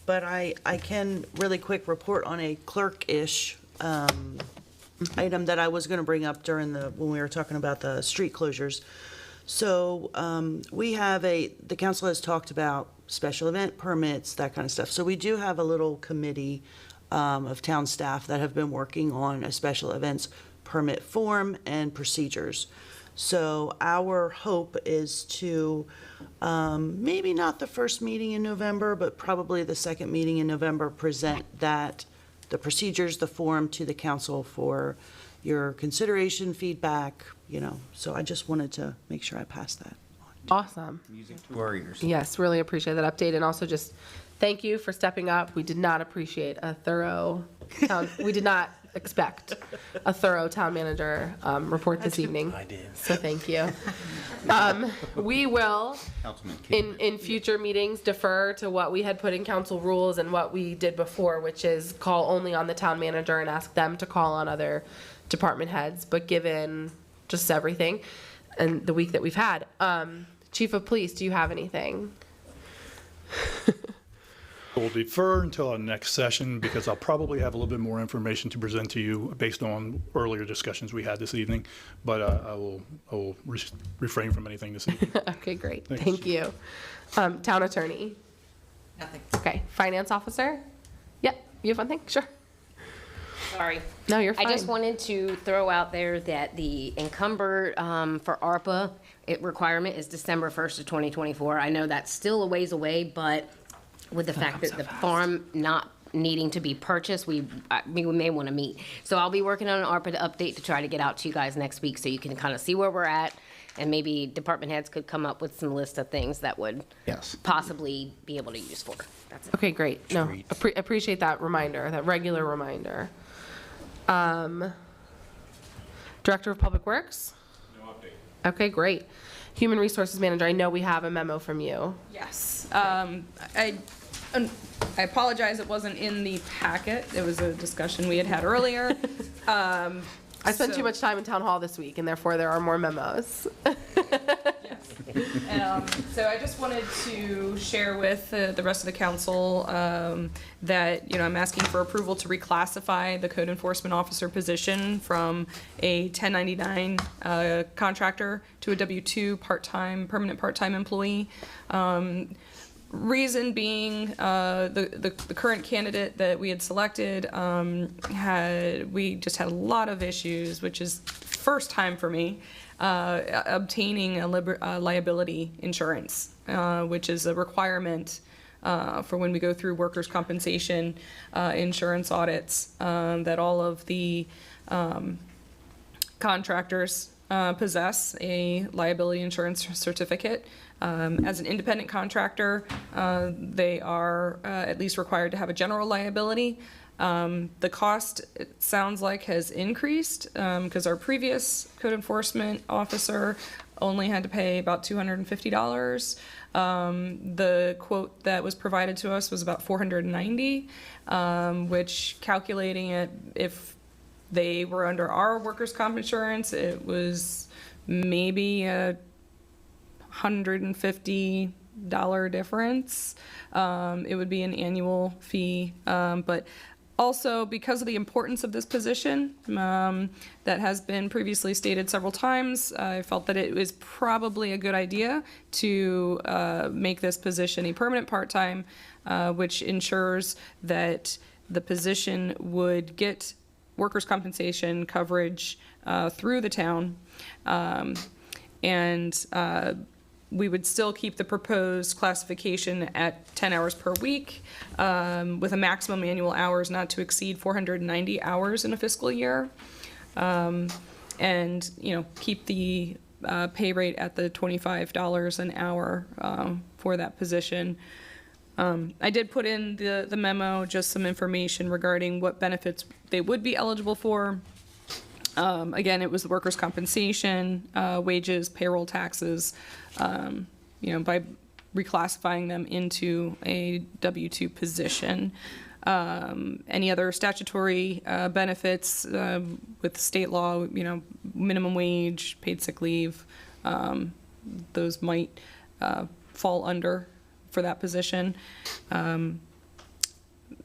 [SPEAKER 5] but I can really quick report on a clerk-ish item that I was going to bring up when we were talking about the street closures. So the council has talked about special event permits, that kind of stuff. So we do have a little committee of town staff that have been working on a special events permit form and procedures. So our hope is to, maybe not the first meeting in November, but probably the second meeting in November, present the procedures, the form to the council for your consideration, feedback, So I just wanted to make sure I passed that.
[SPEAKER 2] Awesome.
[SPEAKER 1] Music to our ears.
[SPEAKER 2] Yes, really appreciate that update, and also just thank you for stepping up. We did not appreciate we did not expect a thorough town manager report this evening.
[SPEAKER 4] I did.
[SPEAKER 2] So thank you. We will,
[SPEAKER 1] Councilman King.
[SPEAKER 2] in future meetings, defer to what we had put in council rules and what we did before, which is call only on the town manager and ask them to call on other department heads. But given just everything and the week that we've had, Chief of Police, do you have anything?
[SPEAKER 9] We'll defer until our next session because I'll probably have a little bit more information to present to you based on earlier discussions we had this evening, but I will refrain from anything this evening.
[SPEAKER 2] Okay, great.
[SPEAKER 9] Thanks.
[SPEAKER 2] Thank you. Town attorney?
[SPEAKER 10] Nothing.
[SPEAKER 2] Okay. Finance officer? Yep. You have one thing? Sure.
[SPEAKER 7] Sorry.
[SPEAKER 2] No, you're fine.
[SPEAKER 7] I just wanted to throw out there that the encumbered for ARPA requirement is December 1st of 2024. I know that's still a ways away, but with the fact that the farm not needing to be purchased, we may want to meet. So I'll be working on an ARPA update to try to get out to you guys next week so you can kind of see where we're at, and maybe department heads could come up with some list of things that would possibly be able to use for. That's it.
[SPEAKER 2] Okay, great. No, appreciate that reminder, that regular reminder. Director of Public Works? No update. Okay, great. Human Resources Manager, I know we have a memo from you.
[SPEAKER 10] Yes. I apologize it wasn't in the packet. It was a discussion we had earlier.
[SPEAKER 2] I spent too much time in town hall this week, and therefore there are more memos.
[SPEAKER 10] So I just wanted to share with the rest of the council that, I'm asking for approval to reclassify the code enforcement officer position from a 1099 contractor to a W-2 permanent part-time employee. Reason being, the current candidate that we had selected we just had a lot of issues, which is first time for me, obtaining a liability insurance, which is a requirement for when we go through workers' compensation insurance audits, that all of the contractors possess a liability insurance certificate. As an independent contractor, they are at least required to have a general liability. The cost, it sounds like, has increased because our previous code enforcement officer only had to pay about $250. The quote that was provided to us was about $490, which, calculating it, if they were under our workers' comp insurance, it was maybe a $150 difference. It would be an annual fee, but also because of the importance of this position that has been previously stated several times, I felt that it was probably a good idea to make this position a permanent part-time, which ensures that the position would get workers' compensation coverage through the town, and we would still keep the proposed classification at 10 hours per week, with a maximum annual hours not to exceed 490 hours in a fiscal year, and keep the pay rate at the $25 an hour for that position. I did put in the memo just some information regarding what benefits they would be eligible for. Again, it was the workers' compensation, wages, payroll taxes, by reclassifying them into a W-2 position. Any other statutory benefits with state law, minimum wage, paid sick leave, those might fall under for that position.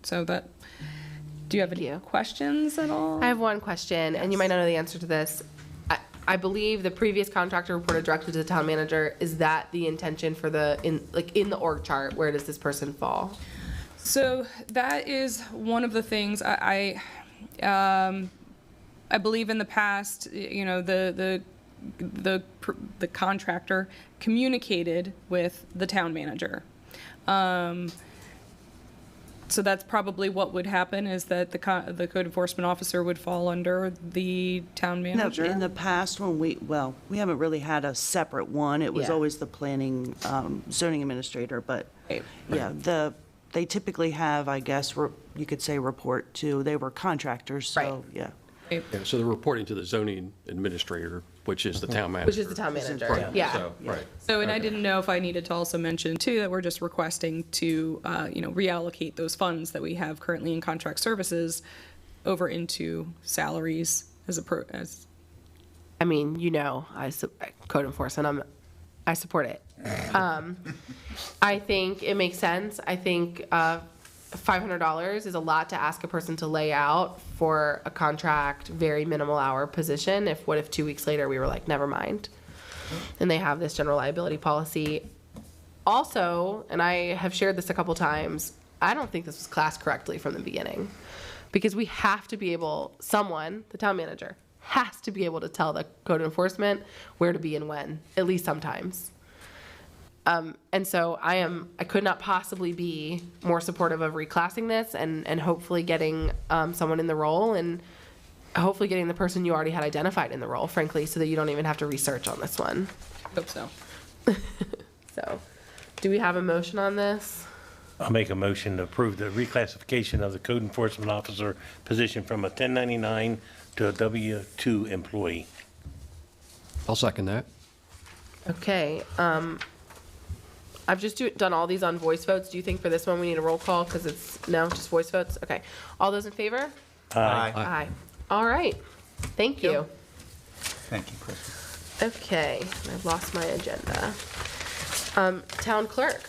[SPEAKER 10] So that, do you have any questions at all?
[SPEAKER 2] I have one question, and you might not know the answer to this. I believe the previous contractor reported directly to the town manager. Is that the intention for in the org chart? Where does this person fall?
[SPEAKER 10] So that is one of the things I believe in the past, the contractor communicated with the town manager. So that's probably what would happen, is that the code enforcement officer would fall under the town manager?
[SPEAKER 5] No, in the past, when we haven't really had a separate one. It was
[SPEAKER 2] Yeah.
[SPEAKER 5] always the planning, zoning administrator, but,
[SPEAKER 10] Right.
[SPEAKER 5] yeah, they typically have, I guess, you could say report to, they were contractors, so,
[SPEAKER 2] Right.
[SPEAKER 5] yeah.
[SPEAKER 3] Yeah, so they're reporting to the zoning administrator, which is the town manager.
[SPEAKER 2] Which is the town manager.
[SPEAKER 3] Right,
[SPEAKER 2] Yeah.
[SPEAKER 3] so, right.
[SPEAKER 10] So, and I didn't know if I needed to also mention too, that we're just requesting to, reallocate those funds that we have currently in contract services over into salaries as
[SPEAKER 2] I mean, code enforcement. I support it. I think it makes sense. I think $500 is a lot to ask a person to lay out for a contract, very minimal hour position. What if 2 weeks later we were like, never mind? And they have this general liability policy. Also, and I have shared this a couple times, I don't think this was classed correctly from the beginning, because we have to be able, the town manager, has to be able to tell the code enforcement where to be and when, at least sometimes. And so I could not possibly be more supportive of reclassing this and hopefully getting someone in the role, and hopefully getting the person you already had identified in the role, frankly, so that you don't even have to research on this one.
[SPEAKER 10] hope so.
[SPEAKER 2] So, do we have a motion on this?
[SPEAKER 4] I'll make a motion to approve the reclassification of the code enforcement officer position from a 1099 to a W-2 employee.
[SPEAKER 3] I'll second that.
[SPEAKER 2] Okay, I've just done all these on voice votes. Do you think for this one we need a roll call? Because no, just voice votes? Okay. All those in favor?
[SPEAKER 1] Aye.
[SPEAKER 2] Aye. All right. Thank you.
[SPEAKER 1] Thank you, Chris.
[SPEAKER 2] Okay, I've lost my agenda. Town clerk.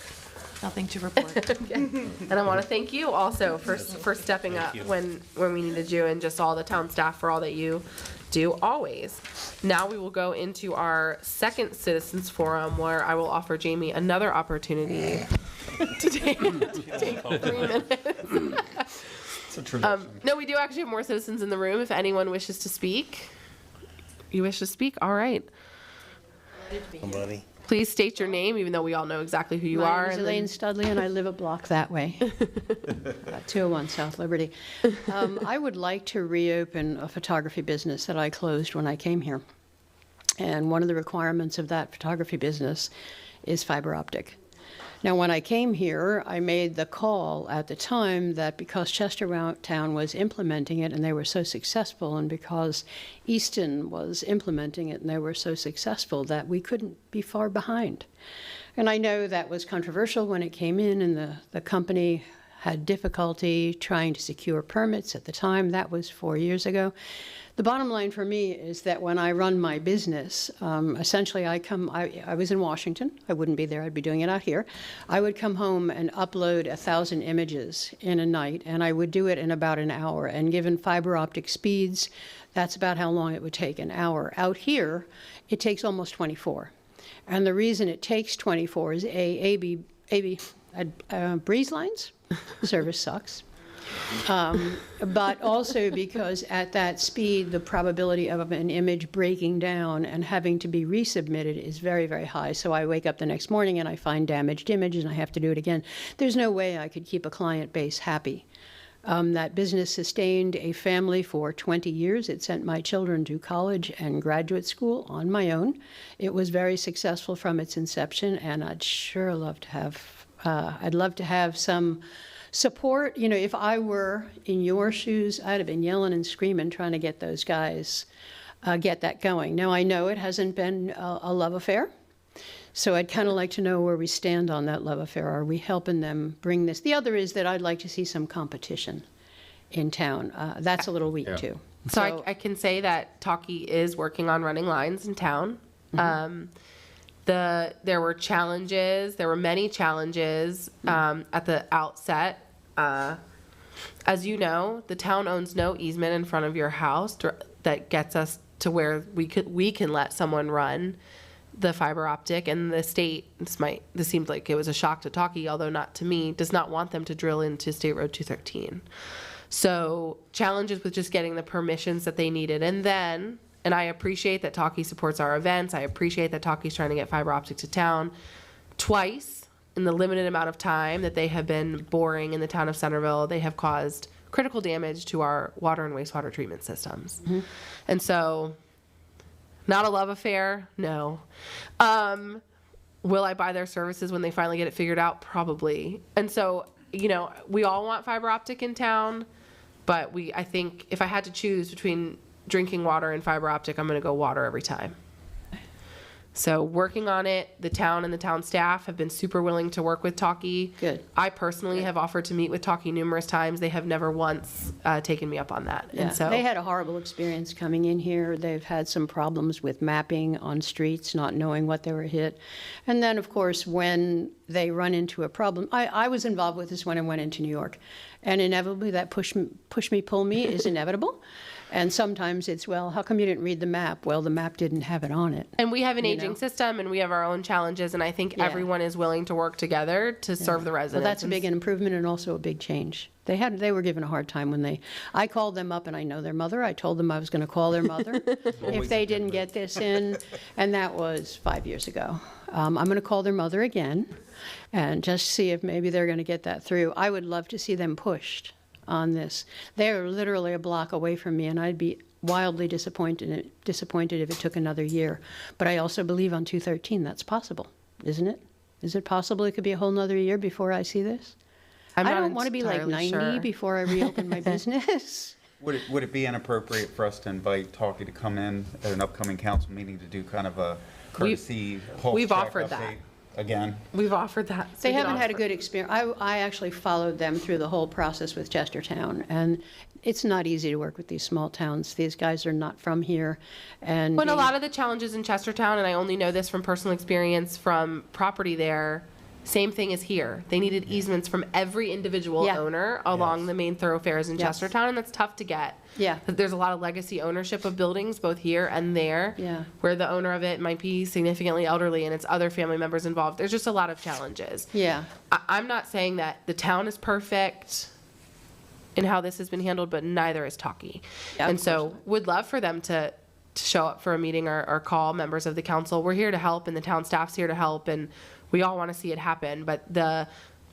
[SPEAKER 11] Nothing to report.
[SPEAKER 2] Okay. And I want to thank you also for stepping up when we needed you, and just all the town staff for all that you do always. Now we will go into our second citizens forum, where I will offer Jamie another opportunity to take 3 minutes. No, we do actually have more citizens in the room. If anyone wishes to speak, you wish to speak? All right.
[SPEAKER 4] Somebody.
[SPEAKER 2] Please state your name, even though we all know exactly who you
[SPEAKER 12] My
[SPEAKER 2] are.
[SPEAKER 12] name is
[SPEAKER 2] and then-
[SPEAKER 12] Elaine Studley, and I live a block that way, 201 South Liberty. I would like to reopen a photography business that I closed when I came here. And one of the requirements of that photography business is fiber optic. Now, when I came here, I made the call at the time that because Chestertown was implementing it and they were so successful, and because Easton was implementing it and they were so successful, that we couldn't be far behind. And I know that was controversial when it came in, and the company had difficulty trying to secure permits at the time. That was 4 years ago. The bottom line for me is that when I run my business, essentially I was in Washington. I wouldn't be there. I'd be doing it out here. I would come home and upload 1,000 images in a night, and I would do it in about an hour. And given fiber optic speeds, that's about how long it would take, an hour. Out here, it takes almost 24. And the reason it takes 24 is breeze lines, service sucks. But also because at that speed, the probability of an image breaking down and having to be resubmitted is very, very high. So I wake up the next morning and I find damaged images and I have to do it again. There's no way I could keep a client base happy. That business sustained a family for 20 years. It sent my children to college and graduate school on my own. It was very successful from its inception, and I'd sure love to have some support. You know, if I were in your shoes, I'd have been yelling and screaming trying to get those guys, get that going. Now, I know it hasn't been a love affair, so I'd kind of like to know where we stand on that love affair. Are we helping them bring this? The other is that I'd like to see some competition in town. That's a little weak, too.
[SPEAKER 2] So I can say that Talkie is working on running lines in town. There were challenges. There were many challenges at the outset. As you know, the town owns no easement in front of your house that gets us to where we can let someone run the fiber optic, and the state, this seemed like it was a shock to Talkie, although not to me, does not want them to drill into State Road 213. So challenges with just getting the permissions that they needed. And I appreciate that Talkie supports our events. I appreciate that Talkie's trying to get fiber optic to town. Twice in the limited amount of time that they have been boring in the town of Centreville, they have caused critical damage to our water and wastewater treatment systems. And so, not a love affair, no. Will I buy their services when they finally get it figured out? Probably. And so, you know, we all want fiber optic in town, but I think if I had to choose between drinking water and fiber optic, I'm going to go water every time. So working on it, the town and the town staff have been super willing to work with Talkie.
[SPEAKER 12] Good.
[SPEAKER 2] I personally have offered to meet with Talkie numerous times. They have never once taken me up on that.
[SPEAKER 12] Yeah,
[SPEAKER 2] And so
[SPEAKER 12] they had a horrible experience coming in here. They've had some problems with mapping on streets, not knowing what they were hit. And then, of course, when they run into a problem, I was involved with this when I went into New York. And inevitably, that push me, pull me is inevitable. And sometimes it's, well, how come you didn't read the map? Well, the map didn't have it on it.
[SPEAKER 2] And we have an aging system, and we have our own challenges, and I think everyone is willing to work together to serve the residents.
[SPEAKER 12] Well, that's a big improvement and also a big change. They were given a hard time when I called them up, and I know their mother. I told them I was going to call their mother if they didn't get this in, and that was 5 years ago. I'm going to call their mother again and just see if maybe they're going to get that through. I would love to see them pushed on this. They're literally a block away from me, and I'd be wildly disappointed if it took another year. But I also believe on 213 that's possible, isn't it? Is it possible it could be a whole nother year before I see this? I don't want to be like 90 before I reopen my business.
[SPEAKER 1] Would it be inappropriate for us to invite Talkie to come in at an upcoming council meeting to do kind of a courtesy pulse
[SPEAKER 2] We've
[SPEAKER 1] check
[SPEAKER 2] offered
[SPEAKER 1] update?
[SPEAKER 2] that.
[SPEAKER 1] again.
[SPEAKER 2] We've offered that. so
[SPEAKER 12] They
[SPEAKER 2] we can
[SPEAKER 12] haven't had a
[SPEAKER 2] offer-
[SPEAKER 12] good experience. I actually followed them through the whole process with Chestertown, and it's not easy to work with these small towns. These guys are not from here, and
[SPEAKER 2] When a
[SPEAKER 12] they-
[SPEAKER 2] lot of the challenges in Chestertown, and I only know this from personal experience from property there, same thing as here. They needed easements from every individual
[SPEAKER 12] Yeah.
[SPEAKER 2] owner along the main thoroughfares in
[SPEAKER 12] Yes.
[SPEAKER 2] Chestertown, and that's tough to get.
[SPEAKER 12] Yeah.
[SPEAKER 2] There's a lot of legacy ownership of buildings, both here and there.
[SPEAKER 12] Yeah.
[SPEAKER 2] Where the owner of it might be significantly elderly and it's other family members involved. There's just a lot of challenges.
[SPEAKER 12] Yeah.
[SPEAKER 2] I'm not saying that the town is perfect in how this has been handled, but neither is Talkie.
[SPEAKER 12] Yeah, of
[SPEAKER 2] And so
[SPEAKER 12] course
[SPEAKER 2] would love for them to show up for a meeting or call members of the council. We're here to help and the town staff's here to help and we all want to see it happen. But the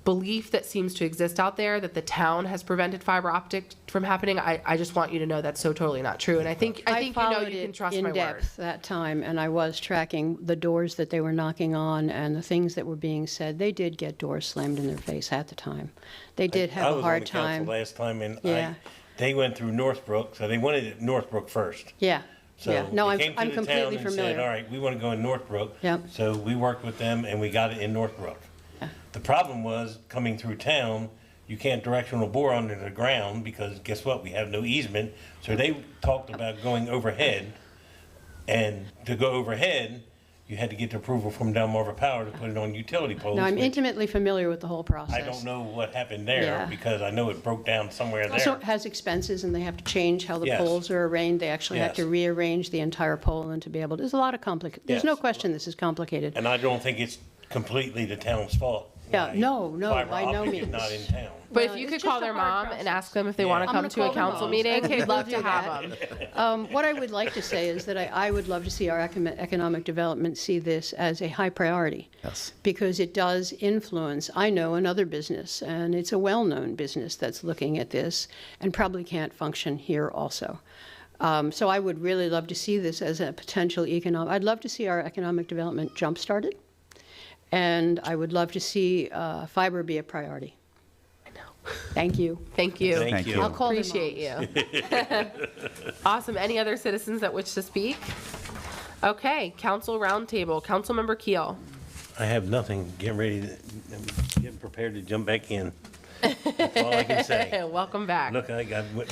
[SPEAKER 2] belief that seems to exist out there that the town has prevented fiber optic from happening, I just want you to know that's so totally not true. And I think you know
[SPEAKER 12] followed
[SPEAKER 2] you can
[SPEAKER 12] it
[SPEAKER 2] trust
[SPEAKER 12] in
[SPEAKER 2] my word.
[SPEAKER 12] depth that time, and I was tracking the doors that they were knocking on and the things that were being said. They did get doors slammed in their face at the time. They did have a hard
[SPEAKER 4] I
[SPEAKER 12] time.
[SPEAKER 4] was on the council last time, and
[SPEAKER 12] Yeah.
[SPEAKER 4] they went through Northbrook, so they wanted it Northbrook first.
[SPEAKER 12] Yeah.
[SPEAKER 4] So
[SPEAKER 12] Yeah. No,
[SPEAKER 4] they
[SPEAKER 12] I'm
[SPEAKER 4] came to the
[SPEAKER 12] completely
[SPEAKER 4] town and said,
[SPEAKER 12] familiar.
[SPEAKER 4] all right, we want to go in Northbrook.
[SPEAKER 12] Yep.
[SPEAKER 4] So we worked with them and we got it in Northbrook. The problem was coming through town, you can't directional bore under the ground because guess what? We have no easement. So they talked about going overhead. And to go overhead, you had to get the approval from Delmarva Power to put it on utility poles.
[SPEAKER 12] No, I'm
[SPEAKER 4] which
[SPEAKER 12] intimately familiar with the whole process.
[SPEAKER 4] I don't know what happened there
[SPEAKER 12] Yeah.
[SPEAKER 4] because I know it broke down somewhere there.
[SPEAKER 12] Also, it has expenses, and they have to change how the
[SPEAKER 4] Yes.
[SPEAKER 12] poles are arranged. They actually have to
[SPEAKER 4] Yes.
[SPEAKER 12] rearrange the entire pole and to be able to, there's a lot of there's no
[SPEAKER 4] Yes.
[SPEAKER 12] question this is complicated.
[SPEAKER 4] And I don't think it's completely the town's fault.
[SPEAKER 12] Yeah,
[SPEAKER 4] why
[SPEAKER 12] no,
[SPEAKER 4] fiber
[SPEAKER 12] by no
[SPEAKER 4] optic is
[SPEAKER 12] means.
[SPEAKER 4] not in town.
[SPEAKER 2] But
[SPEAKER 12] Well,
[SPEAKER 2] if you
[SPEAKER 12] it's
[SPEAKER 2] could call
[SPEAKER 12] just a
[SPEAKER 2] their
[SPEAKER 12] hard
[SPEAKER 2] mom and
[SPEAKER 12] process.
[SPEAKER 2] ask them if they
[SPEAKER 4] Yeah.
[SPEAKER 2] want to
[SPEAKER 12] I'm
[SPEAKER 2] come
[SPEAKER 12] gonna
[SPEAKER 2] to a
[SPEAKER 12] call their
[SPEAKER 2] council
[SPEAKER 12] moms.
[SPEAKER 2] meeting,
[SPEAKER 12] Okay,
[SPEAKER 2] we'd love
[SPEAKER 12] do
[SPEAKER 2] to have
[SPEAKER 12] that.
[SPEAKER 2] them.
[SPEAKER 12] What I would like to say is that I would love to see our economic development see this as a high priority.
[SPEAKER 1] Yes.
[SPEAKER 12] Because it does influence, I know another business, and it's a well-known business that's looking at this and probably can't function here also. So I would really love to see this as a potential I'd love to see our economic development jump-started, and I would love to see fiber be a priority. I know. Thank you.
[SPEAKER 2] Thank you.
[SPEAKER 4] Thank you.
[SPEAKER 12] I'll call them
[SPEAKER 2] Appreciate you. Awesome. Any other citizens that wish to speak? Okay, council roundtable. Councilmember Keel.
[SPEAKER 4] I have nothing. Getting prepared to jump back in. That's all I can say.
[SPEAKER 2] Welcome back.
[SPEAKER 4] Look, I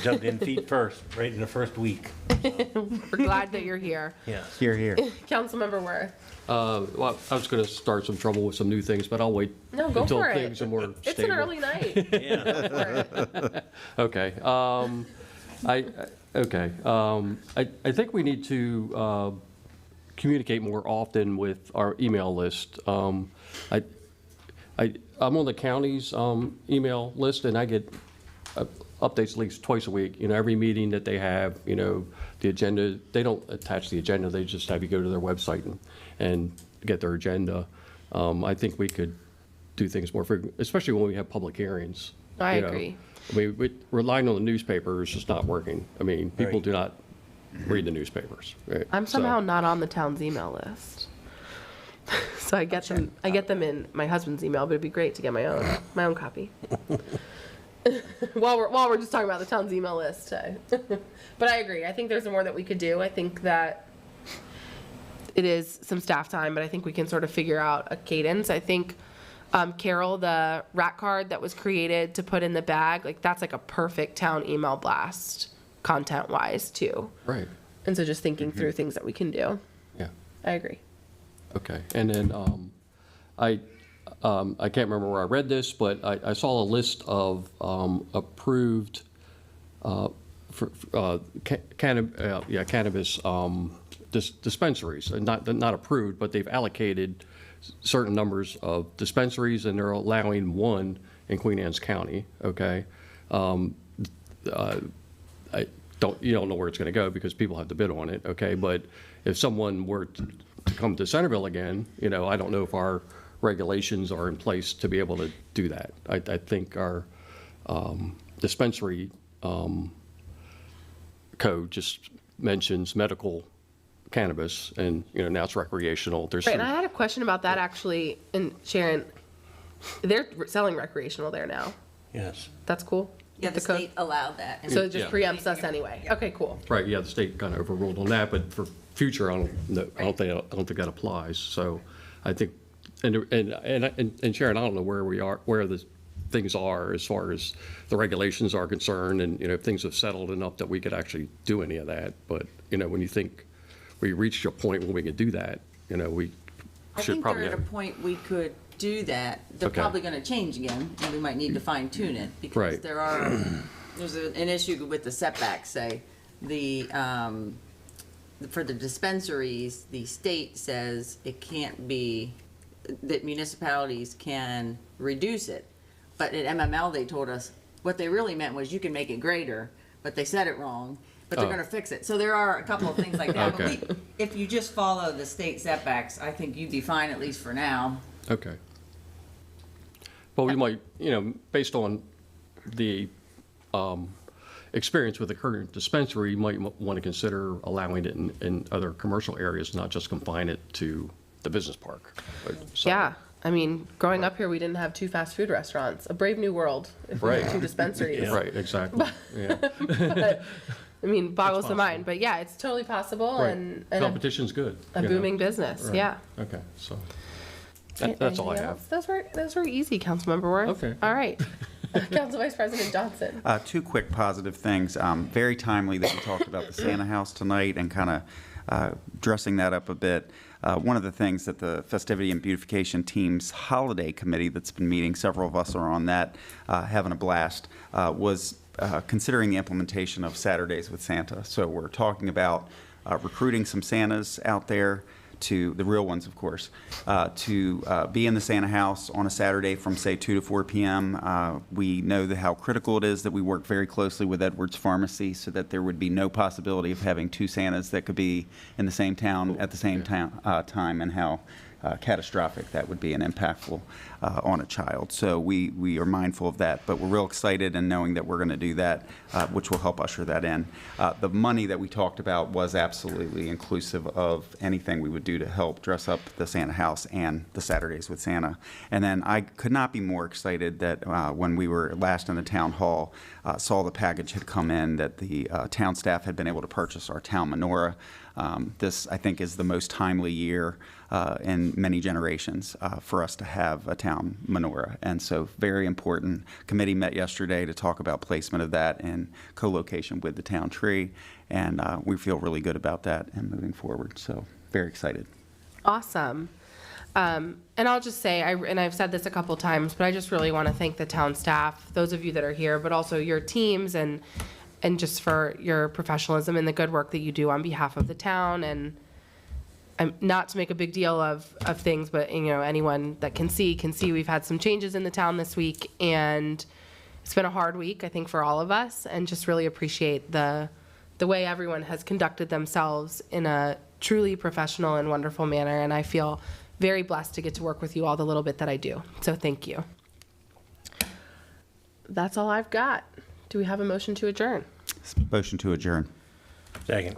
[SPEAKER 4] jumped in feet first, right in the first week.
[SPEAKER 2] We're glad that you're here.
[SPEAKER 4] Yes.
[SPEAKER 1] Here, here.
[SPEAKER 2] Councilmember Worth.
[SPEAKER 3] Well, I was going to start some trouble with some new things, but I'll wait
[SPEAKER 2] No, go
[SPEAKER 3] until
[SPEAKER 2] for it.
[SPEAKER 3] things are more
[SPEAKER 2] It's an
[SPEAKER 3] stable.
[SPEAKER 2] early night.
[SPEAKER 4] Yeah.
[SPEAKER 2] Go for it.
[SPEAKER 3] Okay. I think we need to communicate more often with our email list. I'm on the county's email list, and I get updates at least twice a week. You know, every meeting that they have, you know, the agenda, they don't attach the agenda, they just have you go to their website and get their agenda. I think we could do things more frequent, especially when we have public hearings.
[SPEAKER 2] I
[SPEAKER 3] you know.
[SPEAKER 2] agree.
[SPEAKER 3] I mean, relying on the newspaper is just not working. I mean, people
[SPEAKER 4] Right.
[SPEAKER 3] do not read the newspapers. Right?
[SPEAKER 2] I'm
[SPEAKER 3] So-
[SPEAKER 2] somehow not on the town's email list. So I get them in my husband's email, but it'd be great to get my own copy. while we're just talking about the town's email list. But I agree. I think there's more that we could do. I think that it is some staff time, but I think we can sort of figure out a cadence. I think Carol, the rat card that was created to put in the bag, like that's like a perfect town email blast content wise too.
[SPEAKER 3] Right,
[SPEAKER 2] And so just thinking through things that we can do.
[SPEAKER 3] yeah.
[SPEAKER 2] I agree.
[SPEAKER 3] Okay, and then I can't remember where I read this, but I saw a list of approved cannabis dispensaries, and not approved, but they've allocated certain numbers of dispensaries, and they're allowing one in Queen Anne's County. Okay, you don't know where it's going to go because people have to bid on it. Okay, but if someone were to come to Centreville again, you know, I don't know if our regulations are in place to be able to do that. I think our dispensary code just mentions medical cannabis, and you know now it's recreational. There's
[SPEAKER 2] Right,
[SPEAKER 3] some-
[SPEAKER 2] and I had a question about that actually, and Sharon, they're selling recreational there now.
[SPEAKER 4] Yes.
[SPEAKER 2] That's cool?
[SPEAKER 11] Yeah,
[SPEAKER 2] With
[SPEAKER 11] the
[SPEAKER 2] code?
[SPEAKER 11] state allowed that. and-
[SPEAKER 2] So it just
[SPEAKER 3] Yeah.
[SPEAKER 2] preempts us anyway. Okay, cool.
[SPEAKER 3] Right, yeah, the state kind of overruled on that, but for future, I don't think that applies. So I think And Sharon, I don't know where we are, where the things are as far as the regulations are concerned, and, you know, if things have settled enough that we could actually do any of that. But, you know, when you think we reached a point where we could do that, you know, we
[SPEAKER 13] I
[SPEAKER 3] should
[SPEAKER 13] think
[SPEAKER 3] probably
[SPEAKER 13] they're at a
[SPEAKER 3] have.
[SPEAKER 13] point we could do that. They're
[SPEAKER 3] Okay.
[SPEAKER 13] probably gonna change again, and we might need to fine tune it, because
[SPEAKER 3] Right.
[SPEAKER 13] there's an issue with the setbacks, say. For the dispensaries, the state says it can't be, that municipalities can reduce it. But at MML, they told us, what they really meant was you can make it greater, but they said it wrong, but they're
[SPEAKER 3] Oh.
[SPEAKER 13] gonna fix it. So there are a couple of things like that.
[SPEAKER 3] Okay.
[SPEAKER 13] But if you just follow the state setbacks, I think you'd be fine, at least for now.
[SPEAKER 3] Okay. But we might, you know, based on the experience with the current dispensary, you might want to consider allowing it in other commercial areas, not just confine it to the business park. So-
[SPEAKER 2] Yeah, I mean, growing up here, we didn't have 2 fast food restaurants. A brave new world if we had
[SPEAKER 3] Right.
[SPEAKER 2] 2 dispensaries.
[SPEAKER 3] Right, exactly, yeah.
[SPEAKER 2] But, I mean, boggles the mind, but yeah, it's totally possible
[SPEAKER 3] Right.
[SPEAKER 2] and
[SPEAKER 3] Competition's good.
[SPEAKER 2] a
[SPEAKER 3] you know.
[SPEAKER 2] booming business,
[SPEAKER 3] Right.
[SPEAKER 2] yeah.
[SPEAKER 3] Okay, so that's all I
[SPEAKER 2] Anything
[SPEAKER 3] have.
[SPEAKER 2] else? Those were easy, Councilmember Worth.
[SPEAKER 3] Okay.
[SPEAKER 2] All right. Council Vice President Johnson.
[SPEAKER 1] 2 quick positive things. Very timely that we talked about the Santa House tonight and kind of dressing that up a bit. One of the things that the Festivity and Beautification Team's Holiday Committee that's been meeting, several of us are on that, having a blast, was considering the implementation of Saturdays with Santa. So we're talking about recruiting some Santas out there, to the real ones, of course, to be in the Santa House on a Saturday from, say, 2 to 4 p.m. We know how critical it is that we work very closely with Edwards Pharmacy so that there would be no possibility of having 2 Santas that could be in the same town at the same time, and how catastrophic that would be and impactful on a child. So we are mindful of that, but we're real excited in knowing that we're going to do that, which will help usher that in. The money that we talked about was absolutely inclusive of anything we would do to help dress up the Santa House and the Saturdays with Santa. And then I could not be more excited that when we were last in the town hall, saw the package had come in, that the town staff had been able to purchase our town menorah. This, I think, is the most timely year in many generations for us to have a town menorah. And so very important. Committee met yesterday to talk about placement of that in co-location with the town tree. And we feel really good about that and moving forward. So very excited.
[SPEAKER 2] Awesome. And I'll just say, and I've said this a couple times, but I just really want to thank the town staff, those of you that are here, but also your teams, and just for your professionalism and the good work that you do on behalf of the town. And not to make a big deal of things, but, you know, anyone that can see we've had some changes in the town this week, and it's been a hard week, I think, for all of us, and just really appreciate the way everyone has conducted themselves in a truly professional and wonderful manner. And I feel very blessed to get to work with you all the little bit that I do. So thank you. That's all I've got. Do we have a motion to adjourn?
[SPEAKER 1] Motion to adjourn.
[SPEAKER 4] Second.